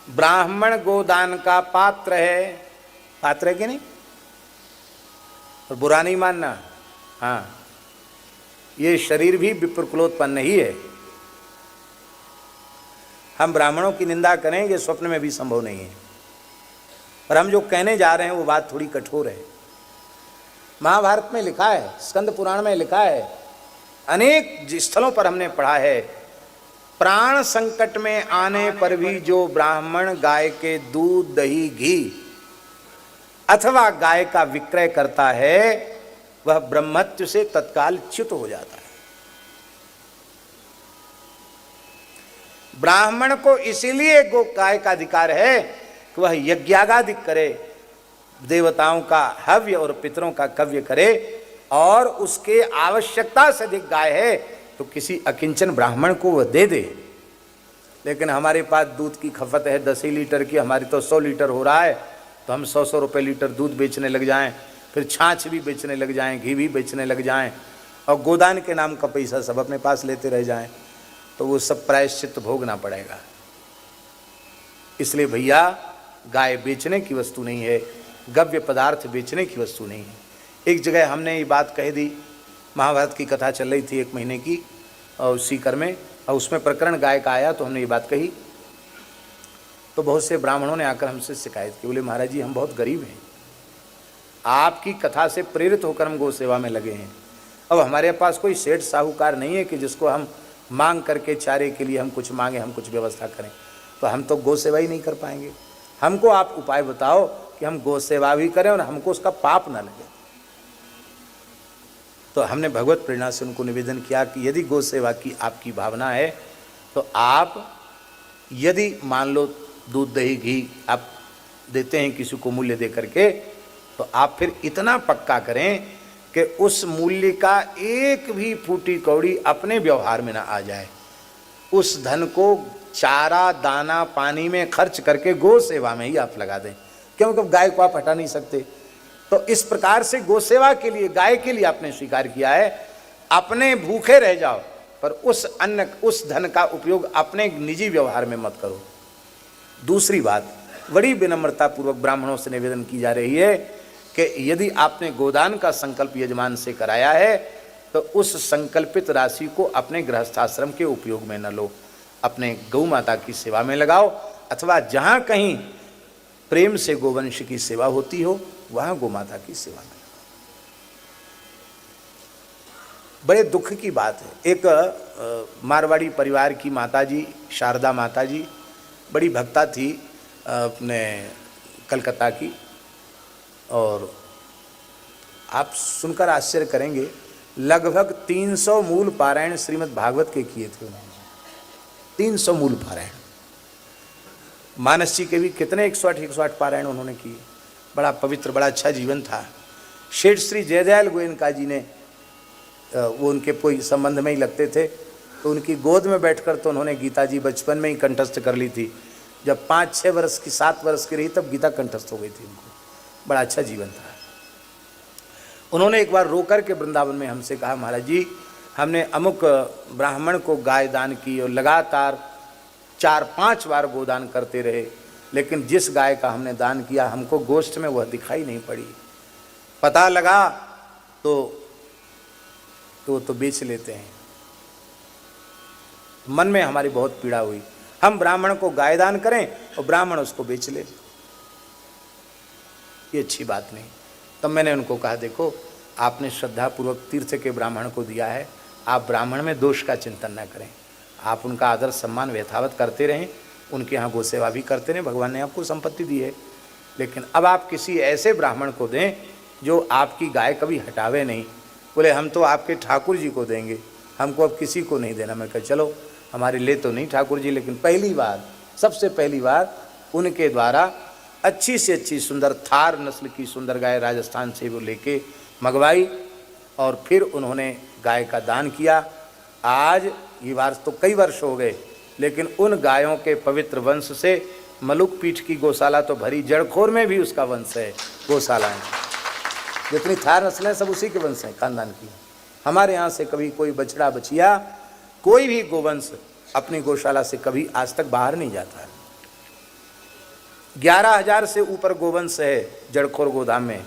ब्राह्मण गोदान का पात्र है, पात्र है कि नहीं? और बुरा नहीं मानना, हाँ, ये शरीर भी विप्रकुलोत्पन्न ही है। हम ब्राह्मणों की निंदा करें ये स्वप्न में भी संभव नहीं है, पर हम जो कहने जा रहे हैं वो बात थोड़ी कठोर है। महाभारत में लिखा है, स्कंद पुराण में लिखा है, अनेक स्थलों पर हमने पढ़ा है, प्राण संकट में आने पर भी जो ब्राह्मण गाय के दूध, दही, घी अथवा गाय का विक्रय करता है वह ब्रह्मत्व से तत्काल च्युत हो जाता है। ब्राह्मण को इसीलिए गो गाय का अधिकार है कि वह यज्ञागादि करे, देवताओं का हव्य और पितरों का कव्य करे, और उसके आवश्यकता से अधिक गाय है तो किसी अकिंचन ब्राह्मण को वह दे दे। लेकिन हमारे पास दूध की खपत है 10 ही लीटर की, हमारी तो 100 लीटर हो रहा है, तो हम 100 रुपये लीटर दूध बेचने लग जाएं, फिर छाछ भी बेचने लग जाएं, घी भी बेचने लग जाएं, और गोदान के नाम का पैसा सब अपने पास लेते रह जाएं, तो वो सब प्रायश्चित भोगना पड़ेगा। इसलिए भैया, गाय बेचने की वस्तु नहीं है, गव्य पदार्थ बेचने की वस्तु नहीं है। एक जगह हमने ये बात कह दी, महाभारत की कथा चल रही थी 1 महीने की और सीकर में, और उसमें प्रकरण गाय का आया तो हमने ये बात कही, तो बहुत से ब्राह्मणों ने आकर हमसे शिकायत की, बोले महाराज जी हम बहुत गरीब हैं, आपकी कथा से प्रेरित होकर हम गौ सेवा में लगे हैं, अब हमारे पास कोई सेठ साहूकार नहीं है कि जिसको हम मांग करके चारे के लिए हम कुछ मांगे, हम कुछ व्यवस्था करें, तो हम तो गौ सेवा ही नहीं कर पाएंगे। हमको आप उपाय बताओ कि हम गौ सेवा भी करें और हमको उसका पाप ना लगे। तो हमने भगवत प्रेरणा से उनको निवेदन किया कि यदि गौ सेवा की आपकी भावना है तो आप यदि मान लो दूध, दही, घी आप देते हैं किसी को मूल्य दे करके, तो आप फिर इतना पक्का करें कि उस मूल्य का एक भी फूटी कौड़ी अपने व्यवहार में ना आ जाए। उस धन को चारा, दाना, पानी में खर्च करके गौ सेवा में ही आप लगा दें, क्योंकि गाय को आप हटा नहीं सकते। तो इस प्रकार से गौ सेवा के लिए, गाय के लिए आपने स्वीकार किया है, अपने भूखे रह जाओ पर उस अन्न, उस धन का उपयोग अपने निजी व्यवहार में मत करो। दूसरी बात, बड़ी विनम्रता पूर्वक ब्राह्मणों से निवेदन की जा रही है कि यदि आपने गोदान का संकल्प यजमान से कराया है तो उस संकल्पित राशि को अपने गृहस्थाश्रम के उपयोग में न लो, अपने गौ माता की सेवा में लगाओ, अथवा जहाँ कहीं प्रेम से गोवंश की सेवा होती हो वहाँ गौ माता की सेवा में। बड़े दुख की बात है, एक मारवाड़ी परिवार की माताजी, शारदा माताजी, बड़ी भक्ता थी अपने कलकत्ता की, और आप सुनकर आश्चर्य करेंगे, लगभग 300 मूल पारायण श्रीमद् भागवत के किए थे उन्होंने, 300 मूल पारायण। मानस जी के भी कितने 108 पारायण उन्होंने किए। बड़ा पवित्र, बड़ा अच्छा जीवन था। शेठ श्री जयदयाल गोयनका जी ने, वो उनके कोई संबंध में ही लगते थे, तो उनकी गोद में बैठकर तो उन्होंने गीता जी बचपन में ही कंठस्थ कर ली थी। जब 5-6 वर्ष की, 7 वर्ष की रही तब गीता कंठस्थ हो गई थी उनको। बड़ा अच्छा जीवन था। उन्होंने एक बार रो कर के वृंदावन में हमसे कहा, महाराज जी हमने अमुक ब्राह्मण को गाय दान की और लगातार 4-5 बार गोदान करते रहे, लेकिन जिस गाय का हमने दान किया हमको गोष्ठ में वह दिखाई नहीं पड़ी। पता लगा तो बेच लेते हैं। मन में हमारी बहुत पीड़ा हुई, हम ब्राह्मण को गाय दान करें और ब्राह्मण उसको बेच ले, ये अच्छी बात नहीं। तब मैंने उनको कहा, देखो आपने श्रद्धापूर्वक तीर्थ के ब्राह्मण को दिया है, आप ब्राह्मण में दोष का चिंतन न करें, आप उनका आदर सम्मान यथावत करते रहें, उनके यहाँ गौ सेवा भी करते रहें, भगवान ने आपको संपत्ति दी है। लेकिन अब आप किसी ऐसे ब्राह्मण को दें जो आपकी गाय कभी हटावे नहीं। बोले हम तो आपके ठाकुर जी को देंगे, हमको अब किसी को नहीं देना। मैं कहा चलो हमारे लिए तो नहीं ठाकुर जी, लेकिन पहली बार, सबसे पहली बार उनके द्वारा अच्छी से अच्छी सुंदर थार नस्ल की सुंदर गाय राजस्थान से वो लेके मंगवाई, और फिर उन्होंने गाय का दान किया। आज ये वार्ष तो कई वर्ष हो गए, लेकिन उन गायों के पवित्र वंश से मलुक पीठ की गौशाला तो भरी, जड़खोर में भी उसका वंश है, गौशाला है। जितनी थार नस्लें सब उसी के वंश हैं, खानदान की। हमारे यहाँ से कभी कोई बछड़ा बछिया, कोई भी गोवंश अपनी गौशाला से कभी आज तक बाहर नहीं जाता है। 11,000 से ऊपर गोवंश है जड़खोर गोधाम में,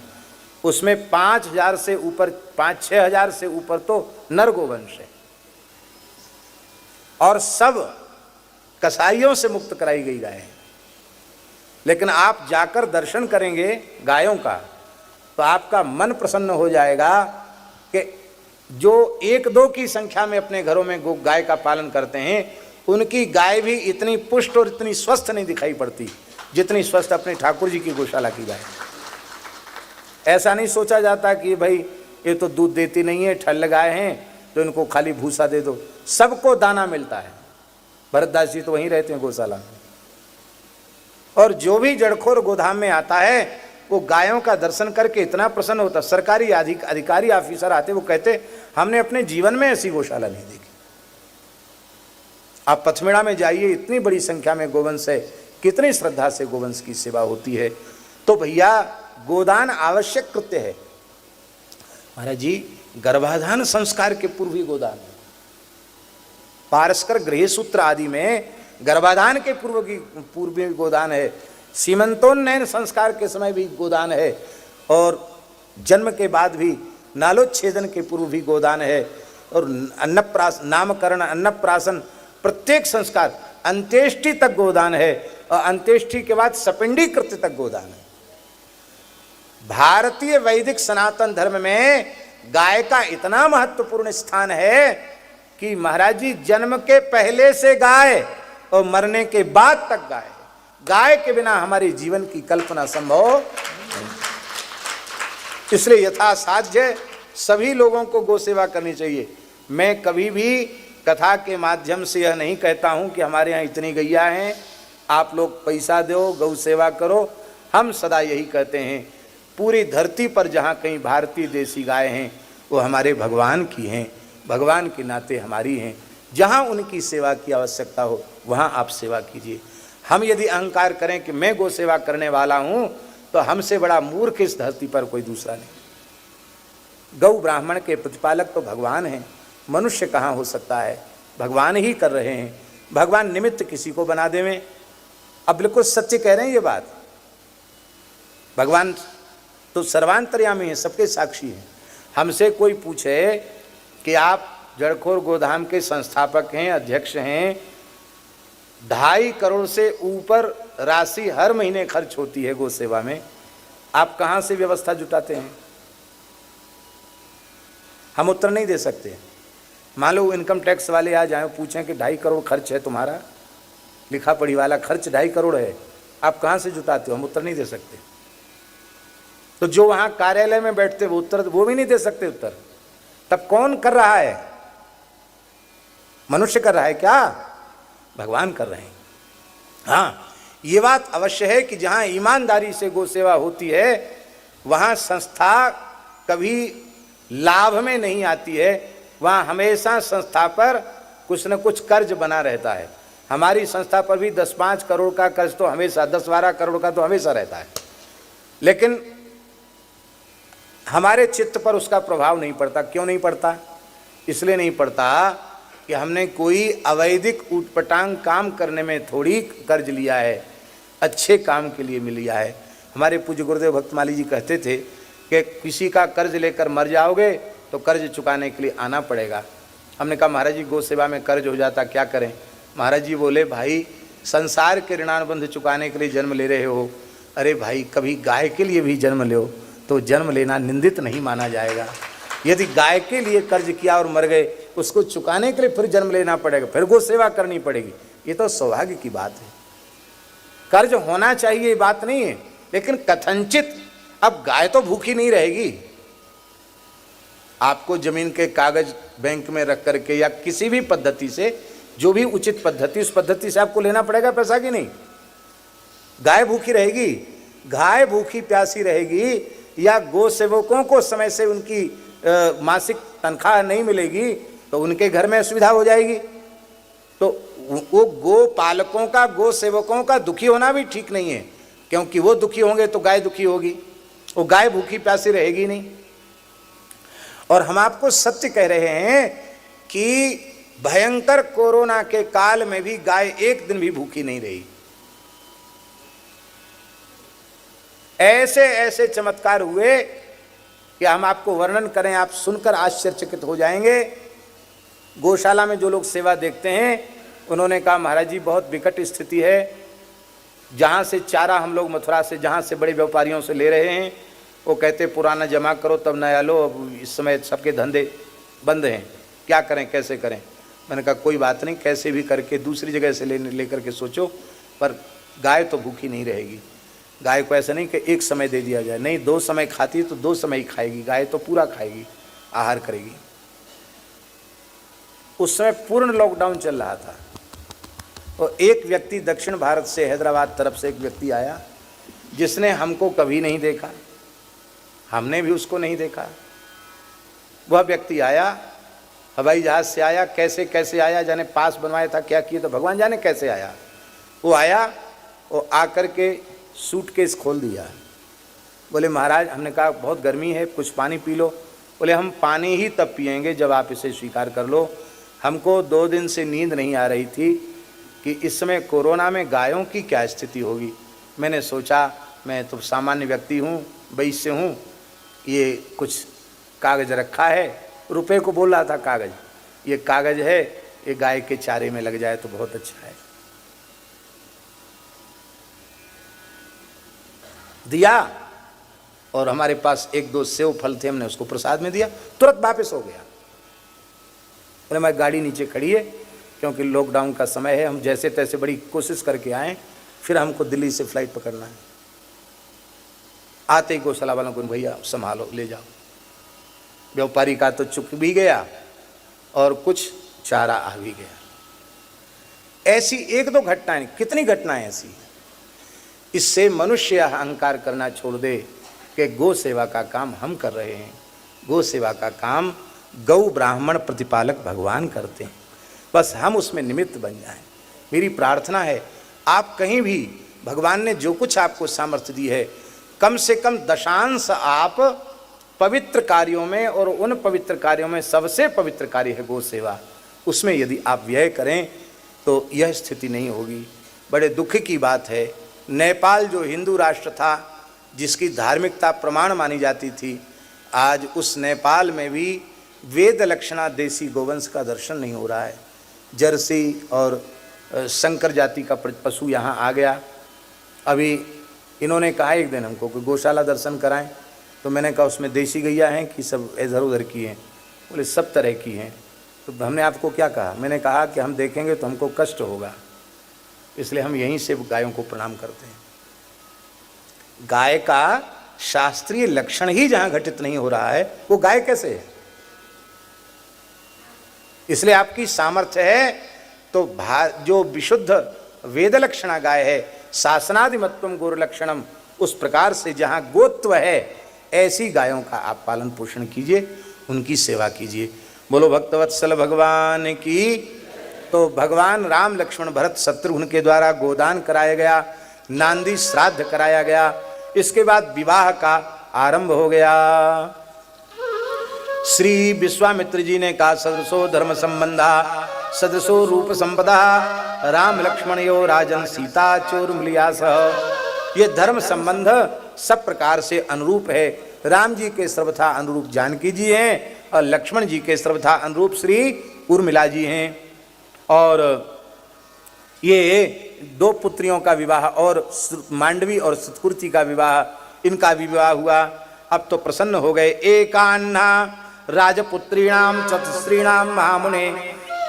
उसमें 5,000 से ऊपर, 5-6 हजार से ऊपर तो नर गोवंश है, और सब कसाईयों से मुक्त कराई गई गायें। लेकिन आप जाकर दर्शन करेंगे गायों का तो आपका मन प्रसन्न हो जाएगा कि जो 1-2 की संख्या में अपने घरों में गाय का पालन करते हैं, उनकी गाय भी इतनी पुष्ट और इतनी स्वस्थ नहीं दिखाई पड़ती जितनी स्वस्थ अपने ठाकुर जी की गौशाला की गाय। ऐसा नहीं सोचा जाता कि भाई ये तो दूध देती नहीं है, ठल्ल गाय हैं तो इनको खाली भूसा दे दो। सबको दाना मिलता है। भरतदास जी तो वहीं रहते हैं गौशाला में, और जो भी जड़खोर गोधाम में आता है वो गायों का दर्शन करके इतना प्रसन्न होता। सरकारी अधिकारी ऑफिसर आते, वो कहते हमने अपने जीवन में ऐसी गौशाला नहीं देखी। आप पथमेड़ा में जाइए, इतनी बड़ी संख्या में गोवंश है, कितनी श्रद्धा से गोवंश की सेवा होती है। तो भैया गोदान आवश्यक कृत्य है। महाराज जी, गर्भाधान संस्कार के पूर्व ही गोदान है। पारस्कर गृह सूत्र आदि में गर्भाधान के पूर्व भी गोदान है, सीमंतोन्नयन संस्कार के समय भी गोदान है, और जन्म के बाद भी नालोच्छेदन के पूर्व भी गोदान है, और अन्नप्राशन, नामकरण, अन्नप्राशन, प्रत्येक संस्कार, अंत्येष्टि तक गोदान है, और अंत्येष्टि के बाद सपिंडी कृत्य तक गोदान है। भारतीय वैदिक सनातन धर्म में गाय का इतना महत्वपूर्ण स्थान है कि महाराज जी जन्म के पहले से गाय और मरने के बाद तक गाय। गाय के बिना हमारे जीवन की कल्पना संभव नहीं। इसलिए यथासाध्य सभी लोगों को गौ सेवा करनी चाहिए। मैं कभी भी कथा के माध्यम से यह नहीं कहता हूं कि हमारे यहाँ इतनी गैया हैं, आप लोग पैसा दो, गौ सेवा करो। हम सदा यही कहते हैं, पूरी धरती पर जहाँ कहीं भारतीय देसी गाय हैं वो हमारे भगवान की हैं, भगवान के नाते हमारी हैं। जहाँ उनकी सेवा की आवश्यकता हो वहाँ आप सेवा कीजिए। हम यदि अहंकार करें कि मैं गौ सेवा करने वाला हूँ तो हमसे बड़ा मूर्ख इस धरती पर कोई दूसरा नहीं। गौ ब्राह्मण के प्रतिपालक तो भगवान हैं, मनुष्य कहाँ हो सकता है। भगवान ही कर रहे हैं। भगवान निमित्त किसी को बना देवें। अब बिल्कुल सच्चे कह रहे हैं ये बात। भगवान तो सर्वांतर्यामी है, सबके साक्षी हैं। हमसे कोई पूछे कि आप जड़खोर गोधाम के संस्थापक हैं, अध्यक्ष हैं, 2.5 करोड़ से ऊपर राशि हर महीने खर्च होती है गौ सेवा में, आप कहाँ से व्यवस्था जुटाते हैं? हम उत्तर नहीं दे सकते। मान लो इनकम टैक्स वाले आ जाए, पूछें कि 2.5 करोड़ खर्च है तुम्हारा, लिखा पढ़ी वाला खर्च 2.5 करोड़ है, आप कहाँ से जुटाते हो? हम उत्तर नहीं दे सकते। तो जो वहाँ कार्यालय में बैठते वो उत्तर, वो भी नहीं दे सकते उत्तर। तब कौन कर रहा है? मनुष्य कर रहा है क्या? भगवान कर रहे हैं। हाँ, ये बात अवश्य है कि जहाँ ईमानदारी से गौ सेवा होती है वहाँ संस्था कभी लाभ में नहीं आती है, वहाँ हमेशा संस्था पर कुछ न कुछ कर्ज बना रहता है। हमारी संस्था पर भी 10-5 करोड़ का कर्ज तो हमेशा, 10-12 करोड़ का तो हमेशा रहता है, लेकिन हमारे चित्त पर उसका प्रभाव नहीं पड़ता। क्यों नहीं पड़ता? इसलिए नहीं पड़ता कि हमने कोई अवैधिक ऊटपटांग काम करने में थोड़ी कर्ज लिया है, अच्छे काम के लिए मिल लिया है। हमारे पूज्य गुरुदेव भक्तमाली जी कहते थे कि किसी का कर्ज लेकर मर जाओगे तो कर्ज चुकाने के लिए आना पड़ेगा। हमने कहा महाराज जी गौ सेवा में कर्ज हो जाता, क्या करें? महाराज जी बोले, भाई संसार के ऋणानुबंध चुकाने के लिए जन्म ले रहे हो, अरे भाई कभी गाय के लिए भी जन्म लो तो जन्म लेना निंदित नहीं माना जाएगा। यदि गाय के लिए कर्ज किया और मर गए, उसको चुकाने के लिए फिर जन्म लेना पड़ेगा, फिर गौ सेवा करनी पड़ेगी, ये तो सौभाग्य की बात है। कर्ज होना चाहिए ये बात नहीं है, लेकिन कथनचित अब गाय तो भूखी नहीं रहेगी। आपको जमीन के कागज बैंक में रख करके या किसी भी पद्धति से, जो भी उचित पद्धति, उस पद्धति से आपको लेना पड़ेगा पैसा कि नहीं? गाय भूखी रहेगी? गाय भूखी प्यासी रहेगी या गौ सेवकों को समय से उनकी मासिक तनख्वाह नहीं मिलेगी तो उनके घर में सुविधा हो जाएगी। तो वो गो पालकों का, गो सेवकों का दुखी होना भी ठीक नहीं है, क्योंकि वो दुखी होंगे तो गाय दुखी होगी, वो गाय भूखी प्यासी रहेगी नहीं। और हम आपको सत्य कह रहे हैं कि भयंकर कोरोना के काल में भी गाय एक दिन भी भूखी नहीं रही। ऐसे ऐसे चमत्कार हुए कि हम आपको वर्णन करें, आप सुनकर आश्चर्यचकित हो जाएंगे। गौशाला में जो लोग सेवा देखते हैं उन्होंने कहा महाराज जी बहुत विकट स्थिति है, जहाँ से चारा हम लोग मथुरा से, जहाँ से बड़े व्यापारियों से ले रहे हैं, वो कहते पुराना जमा करो तब नया लो, अब इस समय सबके धंधे बंद हैं, क्या करें कैसे करें। मैंने कहा कोई बात नहीं, कैसे भी करके दूसरी जगह से लेकर के सोचो, पर गाय तो भूखी नहीं रहेगी। गाय को ऐसा नहीं कि एक समय दे दिया जाए, नहीं 2 समय खाती है तो 2 समय ही खाएगी, गाय तो पूरा खाएगी, आहार करेगी। उस समय पूर्ण लॉकडाउन चल रहा था और एक व्यक्ति दक्षिण भारत से, हैदराबाद तरफ से एक व्यक्ति आया जिसने हमको कभी नहीं देखा, हमने भी उसको नहीं देखा। वह व्यक्ति आया, हवाई जहाज से आया, कैसे कैसे आया, जाने पास बनवाया था क्या किए तो भगवान जाने कैसे आया। वो आया और आकर के सूटकेस खोल दिया। बोले महाराज, हमने कहा बहुत गर्मी है कुछ पानी पी लो। बोले हम पानी ही तब पिएंगे जब आप इसे स्वीकार कर लो। हमको 2 दिन से नींद नहीं आ रही थी कि इस समय कोरोना में गायों की क्या स्थिति होगी। मैंने सोचा मैं तो सामान्य व्यक्ति हूँ, वैश्य हूँ, ये कुछ कागज़ रखा है, रुपए को बोल रहा था कागज़, ये कागज़ है, ये गाय के चारे में लग जाए तो बहुत अच्छा है। दिया और हमारे पास 1-2 सेव फल थे, हमने उसको प्रसाद में दिया, तुरंत वापस हो गया। बोले हमारी गाड़ी नीचे खड़ी है क्योंकि लॉकडाउन का समय है, हम जैसे तैसे बड़ी कोशिश करके आए, फिर हमको दिल्ली से फ्लाइट पकड़ना है। आते ही गौशाला वालों को भैया संभालो ले जाओ। व्यापारी का तो चुक भी गया और कुछ चारा आ भी गया। ऐसी 1-2 घटनाएं, कितनी घटनाएं ऐसी। इससे मनुष्य अहंकार करना छोड़ दे कि गौ सेवा का काम हम कर रहे हैं। गौ सेवा का काम गौ ब्राह्मण प्रतिपालक भगवान करते हैं, बस हम उसमें निमित्त बन जाएं। मेरी प्रार्थना है आप कहीं भी, भगवान ने जो कुछ आपको सामर्थ्य दी है, कम से कम दशांश आप पवित्र कार्यों में, और उन पवित्र कार्यों में सबसे पवित्र कार्य है गौ सेवा, उसमें यदि आप व्यय करें तो यह स्थिति नहीं होगी। बड़े दुख की बात है, नेपाल जो हिंदू राष्ट्र था, जिसकी धार्मिकता प्रमाण मानी जाती थी, आज उस नेपाल में भी वेद लक्षणा देसी गोवंश का दर्शन नहीं हो रहा है। जर्सी और शंकर जाति का पशु यहाँ आ गया। अभी इन्होंने कहा एक दिन हमको कि गौशाला दर्शन कराएं, तो मैंने कहा उसमें देसी गैया हैं कि सब इधर उधर की हैं। बोले सब तरह की हैं। तो हमने आपको क्या कहा, मैंने कहा कि हम देखेंगे तो हमको कष्ट होगा, इसलिए हम यहीं से गायों को प्रणाम करते हैं। गाय का शास्त्रीय लक्षण ही जहां घटित नहीं हो रहा है, वो गाय कैसे है। इसलिए आपकी सामर्थ्य है तो जो विशुद्ध वेद लक्षणा गाय है, शासनादिमत्वम गौर लक्षणम, उस प्रकार से जहां गोत्व है ऐसी गायों का आप पालन पोषण कीजिए, उनकी सेवा कीजिए। बोलो भक्तवत्सल भगवान की। तो भगवान राम लक्ष्मण भरत शत्रुघ्न के द्वारा गोदान कराया गया, नांदी श्राद्ध कराया गया, इसके बाद विवाह का आरंभ हो गया। श्री विश्वामित्र जी ने कहा सदृशो धर्म संबंधा सदृशो रूप संपदा राम लक्ष्मण यो राजन सीता चोरुमलिया सह। ये धर्म संबंध सब प्रकार से अनुरूप है। राम जी के सर्वथा अनुरूप जानकी जी हैं और लक्ष्मण जी के सर्वथा अनुरूप श्री उर्मिला जी हैं। और ये 2 पुत्रियों का विवाह और मांडवी और सतकुर्ती का विवाह, इनका भी विवाह हुआ। अब तो प्रसन्न हो गए। एकान्ना राजपुत्रीणाम चतुस्त्रीणाम महामुने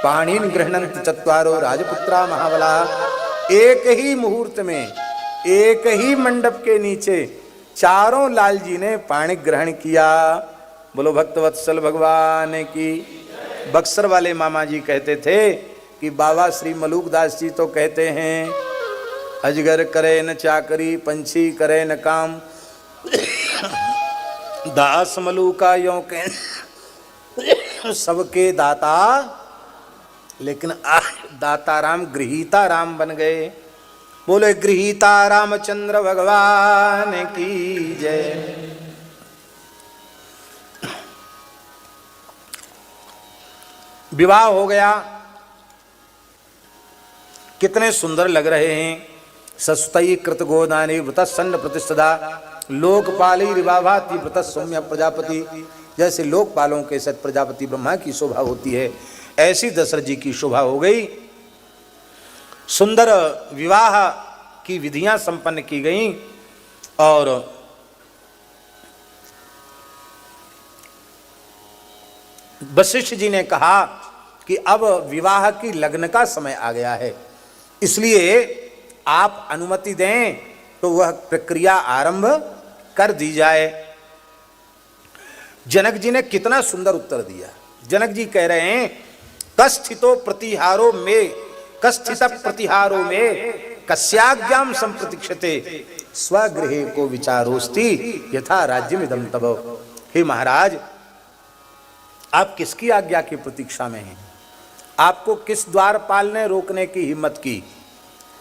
पाणिन गृह्णन्ति चत्वारो राजपुत्रा महाबला। एक ही मुहूर्त में, एक ही मंडप के नीचे चारों लाल जी ने पाणि ग्रहण किया। बोलो भक्तवत्सल भगवान की। बक्सर वाले मामा जी कहते थे कि बाबा श्री मलूकदास जी तो कहते हैं, अजगर करे न चाकरी पंछी करे न काम, दास मलूका यों के सबके दाता, लेकिन दाता राम गृहीता राम बन गए। बोले गृहीता रामचंद्र भगवान की जय। विवाह हो गया, कितने सुंदर लग रहे हैं। सस्तई कृत गोदानी व्रतसन्न प्रतिष्ठा लोकपाली रिवाभाति व्रत सौम्य प्रजापति। जैसे लोकपालों के सत प्रजापति ब्रह्मा की शोभा होती है, ऐसी दशरथ जी की शोभा हो गई। सुंदर विवाह की विधियां संपन्न की गईं और वशिष्ठ जी ने कहा कि अब विवाह की लग्न का समय आ गया है, इसलिए आप अनुमति दें तो वह प्रक्रिया आरंभ कर दी जाए। जनक जी ने कितना सुंदर उत्तर दिया। जनक जी कह रहे हैं कस्थितो प्रतिहारो में, कस्थित प्रतिहारो में कस्याज्ञाम संप्रतीक्षते स्वगृहे को विचारोस्ति यथा राज्यमिदं तव। हे महाराज, आप किसकी आज्ञा की प्रतीक्षा में हैं? आपको किस द्वारपाल ने रोकने की हिम्मत की?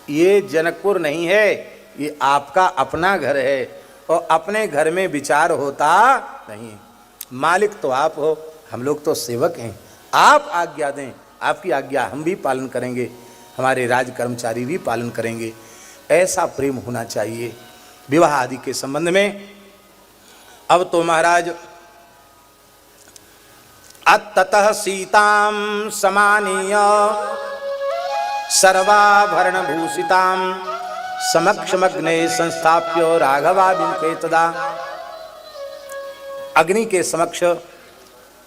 ये जनकपुर नहीं है, ये आपका अपना घर है और अपने घर में विचार होता नहीं। मालिक तो आप हो, हम लोग तो सेवक हैं। आप आज्ञा दें, आपकी आज्ञा हम भी पालन करेंगे, हमारे राज कर्मचारी भी पालन करेंगे। ऐसा प्रेम होना चाहिए विवाह आदि के संबंध में। अब तो महाराज अततः सीतां समानीय सर्वाभरण भूषितां समक्षमग्ने संस्थाप्य राघवाभिमुखे तदा। अग्नि के समक्ष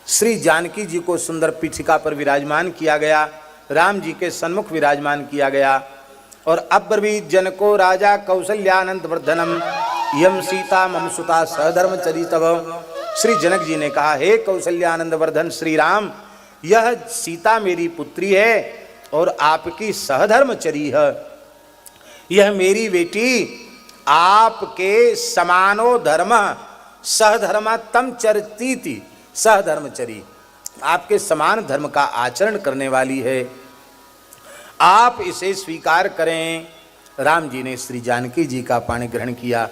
श्री जानकी जी को सुंदर पीठिका पर विराजमान किया गया, राम जी के सन्मुख विराजमान किया गया। और अब्रवीत जनको राजा कौसल्यानंद वर्धनम यम सीता मम सुता सहधर्मचरी तव। श्री जनक जी ने कहा, हे कौसल्यानंद वर्धन श्री राम, यह सीता मेरी पुत्री है और आपकी सहधर्मचरी है। यह मेरी बेटी आपके समानो धर्म सहधर्मा तम चरतीति सहधर्मचरी, आपके समान धर्म का आचरण करने वाली है, आप इसे स्वीकार करें। राम जी ने श्री जानकी जी का पाणी ग्रहण किया।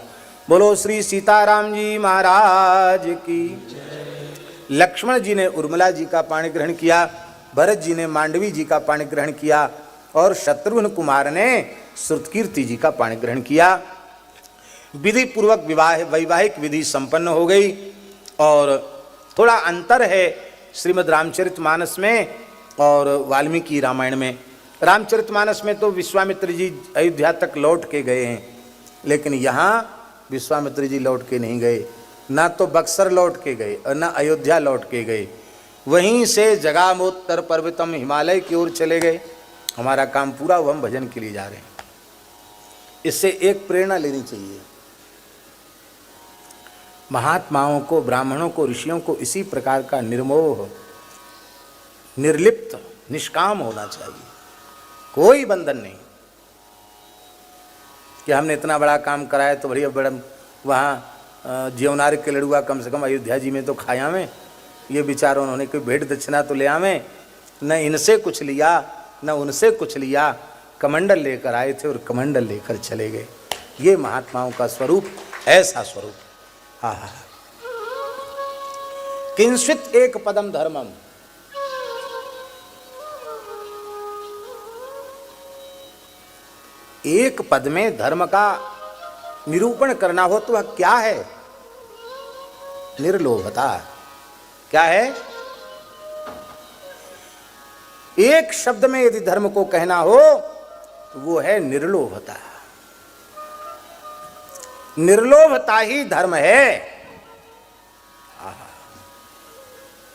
बोलो श्री सीताराम जी महाराज की। लक्ष्मण जी ने उर्मिला जी का पाणी ग्रहण किया, भरत जी ने मांडवी जी का पाणी ग्रहण किया और शत्रुघ्न कुमार ने श्रुतकीर्ति जी का पाणी ग्रहण किया। विधि पूर्वक वैवाहिक विधि संपन्न हो गई। और थोड़ा अंतर है श्रीमद् रामचरितमानस में और वाल्मीकि रामायण में। रामचरितमानस में तो विश्वामित्र जी अयोध्या तक लौट के गए हैं, लेकिन यहाँ विश्वामित्र जी लौट के नहीं गए, ना तो बक्सर लौट के गए और ना अयोध्या लौट के गए। वहीं से जगामोत्तर पर्वतम हिमालय की ओर चले गए। हमारा काम पूरा हुआ, हम भजन के लिए जा रहे हैं। इससे एक प्रेरणा लेनी चाहिए, महात्माओं को, ब्राह्मणों को, ऋषियों को इसी प्रकार का निर्मोह, निर्लिप्त, निष्काम होना चाहिए। कोई बंधन नहीं कि हमने इतना बड़ा काम कराया तो बढ़िया बड़ा वहाँ जीवनार के लड़ुआ कम से कम अयोध्या जी में तो खाया में। ये विचार उन्होंने कोई भेंट दक्षिणा तो ले आवें, न इनसे कुछ लिया न उनसे कुछ लिया, कमंडल लेकर आए थे और कमंडल लेकर चले गए। ये महात्माओं का स्वरूप, ऐसा स्वरूप। हाँ हाँ, किंचित एक पदम धर्मम, एक पद में धर्म का निरूपण करना हो तो वह क्या है? निर्लोभता। क्या है? एक शब्द में यदि धर्म को कहना हो तो वो है निर्लोभता। निर्लोभता ही धर्म है।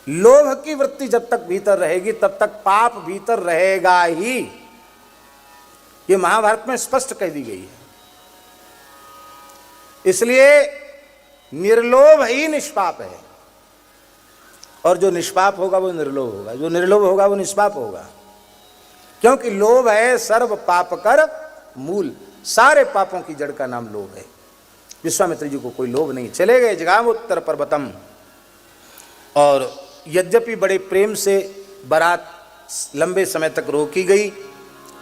लोभ की वृत्ति जब तक भीतर रहेगी तब तक पाप भीतर रहेगा ही। ये महाभारत में स्पष्ट कह दी गई है। इसलिए निर्लोभ ही निष्पाप है, और जो निष्पाप होगा वो निर्लोभ होगा, जो निर्लोभ होगा वो निष्पाप होगा। क्योंकि लोभ है सर्व पाप कर मूल, सारे पापों की जड़ का नाम लोभ है। विश्वामित्र जी को कोई लोभ नहीं, चले गए जगामोत्तर पर्वतम। और यद्यपि बड़े प्रेम से बारात लंबे समय तक रोकी गई,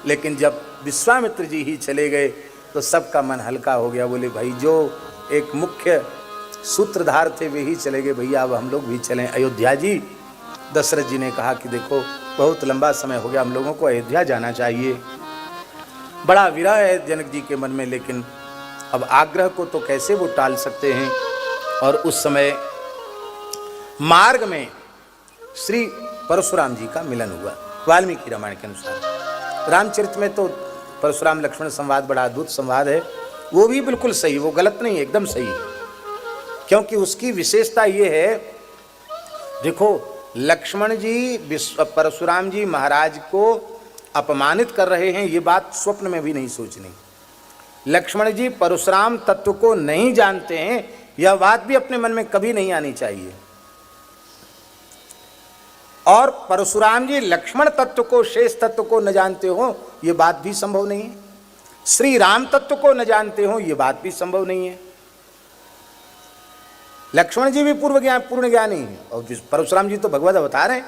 लेकिन जब विश्वामित्र जी ही चले गए तो सबका मन हल्का हो गया। बोले भाई जो एक मुख्य सूत्रधार थे वे ही चले गए, भैया अब हम लोग भी चलें अयोध्या जी। दशरथ जी ने कहा कि देखो बहुत लंबा समय हो गया, हम लोगों को अयोध्या जाना चाहिए। बड़ा विरह है जनक जी के मन में, लेकिन अब आग्रह को तो कैसे वो टाल सकते हैं। और उस समय मार्ग में श्री परशुराम जी का मिलन हुआ वाल्मीकि रामायण के अनुसार। रामचरित में तो परशुराम लक्ष्मण संवाद बड़ा अद्भुत संवाद है, वो भी बिल्कुल सही, वो गलत नहीं है, एकदम सही है। क्योंकि उसकी विशेषता ये है, देखो लक्ष्मण जी परशुराम जी महाराज को अपमानित कर रहे हैं, ये बात स्वप्न में भी नहीं सोचनी। लक्ष्मण जी परशुराम तत्व को नहीं जानते हैं, यह बात भी अपने मन में कभी नहीं आनी चाहिए। और परशुराम जी लक्ष्मण तत्व को, शेष तत्व को न जानते हो, यह बात भी संभव नहीं है। श्री राम तत्व को न जानते हो, यह बात भी संभव नहीं है। लक्ष्मण जी भी पूर्ण ज्ञानी है, और परशुराम जी तो भगवत अवतार हैं,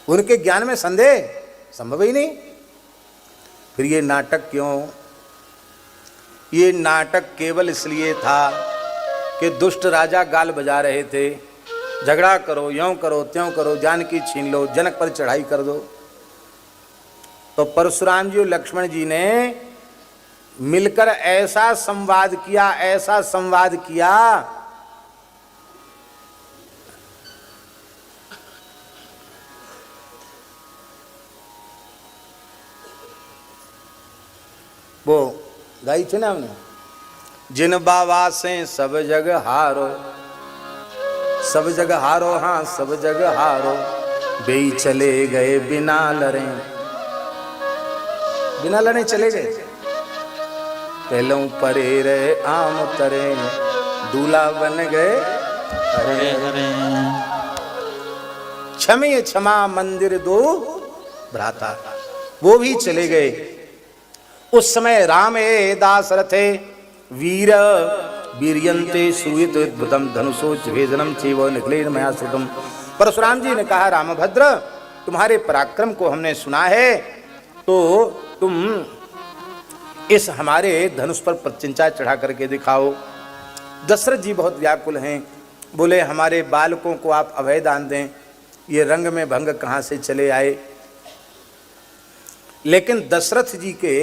उनके ज्ञान में संदेह संभव ही नहीं। फिर ये नाटक क्यों? ये नाटक केवल इसलिए था कि दुष्ट राजा गाल बजा रहे थे, झगड़ा करो, यों करो, त्यों करो, जानकी छीन लो, जनक पर चढ़ाई कर दो। तो परशुराम जी और लक्ष्मण जी ने मिलकर ऐसा संवाद किया, ऐसा संवाद किया, वो गाई थी ना हमने, जिन बाबा से सब जग हारो, सब जग हारो, हाँ सब जग हारो, बेई चले गए बिना लड़े, बिना लड़े चले गए। पहलों परे रहे आम तरे, दूल्हा बन गए हरे हरे, क्षमे क्षमा मंदिर दो भ्राता, वो भी चले गए। उस समय राम ए दास रथे वीर वीर्यंते सुवित भृतम धनुषो भेदनम चेव निखिलेन मया श्रुतम। परशुराम जी ने कहा, रामभद्र तुम्हारे पराक्रम को हमने सुना है, तो तुम इस हमारे धनुष पर प्रत्यंचा चढ़ा करके दिखाओ। दशरथ जी बहुत व्याकुल हैं, बोले हमारे बालकों को आप अभय दान दें, ये रंग में भंग कहाँ से चले आए। लेकिन दशरथ जी के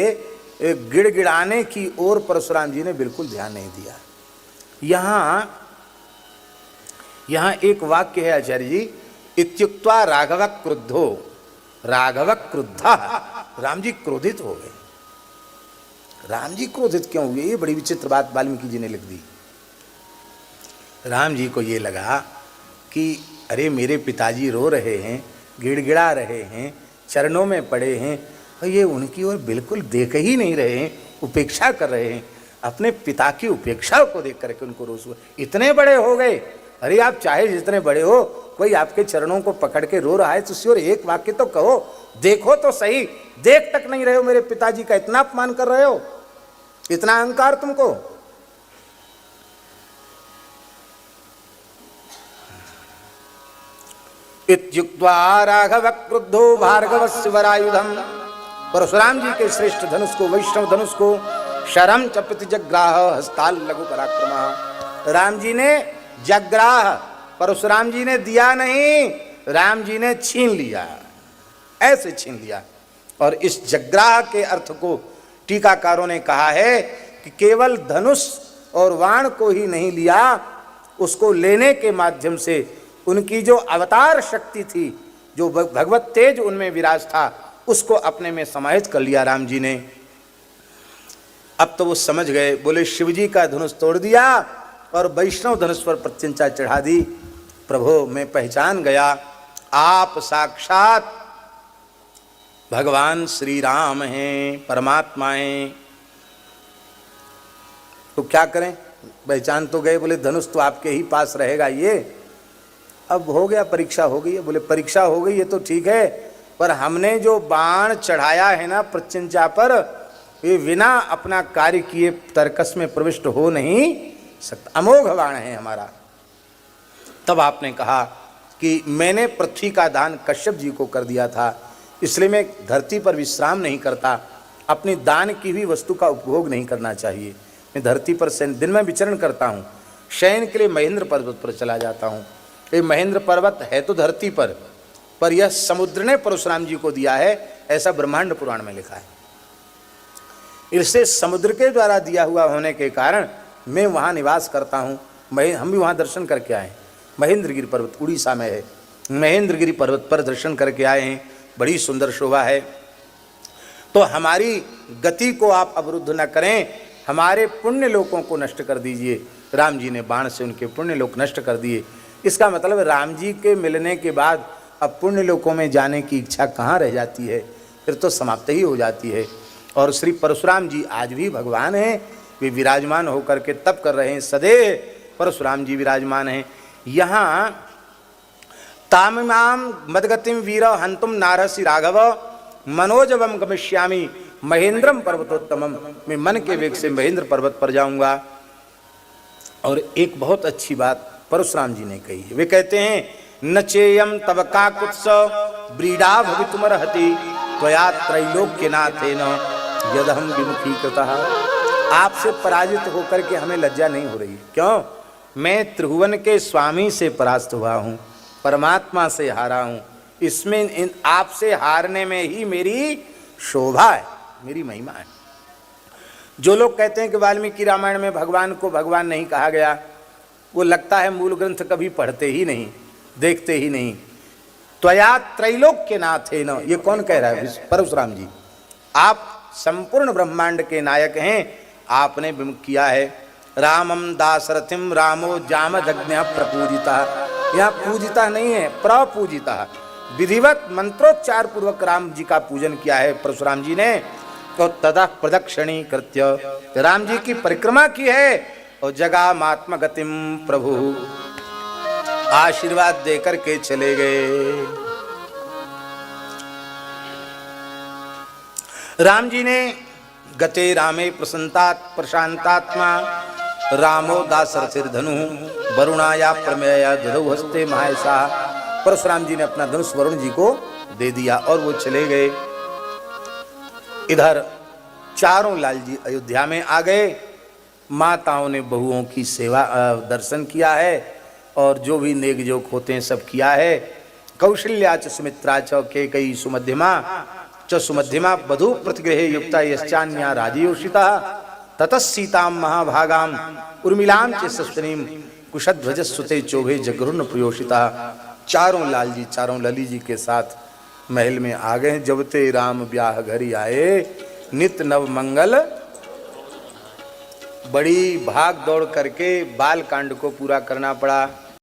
गिड़गिड़ाने की ओर परशुराम जी ने बिल्कुल ध्यान नहीं दिया। यहाँ एक वाक्य है आचार्य जी, इत्युक्त्वा राघव क्रुद्धो, राघव क्रुद्धा, राम जी क्रोधित हो गए। राम जी क्रोधित क्यों हुए? ये बड़ी विचित्र बात वाल्मीकि जी ने लिख दी। राम जी को ये लगा कि अरे मेरे पिताजी रो रहे हैं, गिड़गिड़ा रहे हैं, चरणों में पड़े हैं, और ये उनकी ओर बिल्कुल देख ही नहीं रहे हैं, उपेक्षा कर रहे हैं। अपने पिता की उपेक्षा को देख करके उनको रोष हुआ। इतने बड़े हो गए, अरे आप चाहे जितने बड़े हो, कोई आपके चरणों को पकड़ के रो रहा है तो उसी और एक वाक्य तो कहो, देखो तो सही, देख तक नहीं रहे हो मेरे पिताजी का, इतना अपमान कर रहे हो, इतना अहंकार तुमको। इत्युक्त्वा राघव क्रुद्धो भार्गवस्य वरायुधम, परशुराम जी के श्रेष्ठ धनुष को, वैष्णव धनुष को शरम च प्रतिजग्राह हस्ताल लघु पराक्रम। राम जी ने जग्राह, परशुराम जी ने दिया नहीं, राम जी ने छीन लिया, ऐसे छीन लिया। और इस जग्राह के अर्थ को टीकाकारों ने कहा है कि केवल धनुष और बाण को ही नहीं लिया, उसको लेने के माध्यम से उनकी जो अवतार शक्ति थी, जो भगवत तेज उनमें विराज था, उसको अपने में समाहित कर लिया राम जी ने। अब तो वो समझ गए, बोले शिव जी का धनुष तोड़ दिया और वैष्णव धनुष पर प्रत्यंचा चढ़ा दी। प्रभु मैं पहचान गया, आप साक्षात भगवान श्री राम हैं, परमात्मा हैं। तो क्या करें, पहचान तो गए, बोले धनुष तो आपके ही पास रहेगा। ये अब हो गया, परीक्षा हो गई है। बोले परीक्षा हो गई ये तो ठीक है, पर हमने जो बाण चढ़ाया है ना प्रत्यंचा पर, ये बिना अपना कार्य किए तर्कस में प्रविष्ट हो नहीं सकता, अमोघ बाण है हमारा। तब आपने कहा कि मैंने पृथ्वी का दान कश्यप जी को कर दिया था, इसलिए मैं धरती पर विश्राम नहीं करता, अपनी दान की हुई वस्तु का उपभोग नहीं करना चाहिए। मैं धरती पर दिन में विचरण करता हूँ, शयन के लिए महेंद्र पर्वत पर चला जाता हूँ। ये महेंद्र पर्वत है तो धरती पर यह समुद्र ने परशुराम जी को दिया है, ऐसा ब्रह्मांड पुराण में लिखा है। इससे समुद्र के द्वारा दिया हुआ होने के कारण मैं वहाँ निवास करता हूँ। हम भी वहाँ दर्शन करके आए। महेंद्रगिरी पर्वत उड़ीसा में है, महेंद्रगिरी पर्वत पर दर्शन करके आए हैं, बड़ी सुंदर शोभा है। तो हमारी गति को आप अवरुद्ध न करें, हमारे पुण्य लोकों को नष्ट कर दीजिए। राम जी ने बाण से उनके पुण्य लोक नष्ट कर दिए। इसका मतलब राम जी के मिलने के बाद अब पुण्य लोकों में जाने की इच्छा कहाँ रह जाती है, फिर तो समाप्त ही हो जाती है। और श्री परशुराम जी आज भी भगवान हैं, वे विराजमान होकर के तप कर रहे हैं, सदैव परशुराम जी विराजमान हैं। यहाँ तामिमाम मदगतिम वीर हंतुम नारसी राघव मनोजवम गमिष्यामि महेंद्रम पर्वतोत्तमम, मैं मन के वेग से महेंद्र पर्वत पर जाऊंगा। और एक बहुत अच्छी बात परशुराम जी ने कही है, वे कहते हैं नचेयम तब काकुत्स ब्रीडा भवितुमर्हति त्वया त्रैलोक्यनाथेन यदहम विमुखीकृतः। आपसे पराजित होकर के हमें लज्जा नहीं हो रही। क्यों? मैं त्रिभुवन के स्वामी से परास्त हुआ हूँ, परमात्मा से हारा हूँ। इसमें आपसे हारने में ही मेरी शोभा है, मेरी महिमा है। जो लोग कहते हैं कि वाल्मीकि रामायण में भगवान को भगवान नहीं कहा गया, वो लगता है मूल ग्रंथ कभी पढ़ते ही नहीं, देखते ही नहीं। त्वया त्रैलोक्यनाथेन, ये कौन कह रहा है? परशुराम जी। आप संपूर्ण ब्रह्मांड के नायक हैं, आपने विमुख किया है। रामम दाशरथिम रामो जामदग्न्यः प्रपूजिता, यहाँ पूजिता नहीं है, प्रपूजिता। विधिवत मंत्रोच्चार पूर्वक राम जी का पूजन किया है परशुराम जी ने। तो तदा प्रदक्षिणी कृत्य राम जी की परिक्रमा की है और जगामात्म गतिम प्रभु, आशीर्वाद देकर के चले गए। राम जी ने गते रामे प्रशांतात्मा रामो दाशरथिर्धनु वरुणाया प्रमेया दधौ हस्ते महायसा। परशुराम जी ने अपना धनुष वरुण जी को दे दिया और वो चले गए। इधर चारों लाल जी अयोध्या में आ गए। माताओं ने बहुओं की सेवा दर्शन किया है और जो भी नेक जोक होते हैं सब किया है। कौशल्या च सुमित्रा च केकयी सुमध्यमा च सुमध्यमा वधू प्रतिगृहे युक्ता यश्चान्या राजयोषिता ततः सीताम महाभागाम उर्मिलाम च सस्तनीम कुशध्वज सुते चोभे जगरुण प्रयोषिता। चारों लाल जी, चारों लली जी के साथ महल में आ गए। जब ते राम ब्याह घरी आए नित नव मंगल। बड़ी भाग दौड़ करके बाल कांड को पूरा करना पड़ा।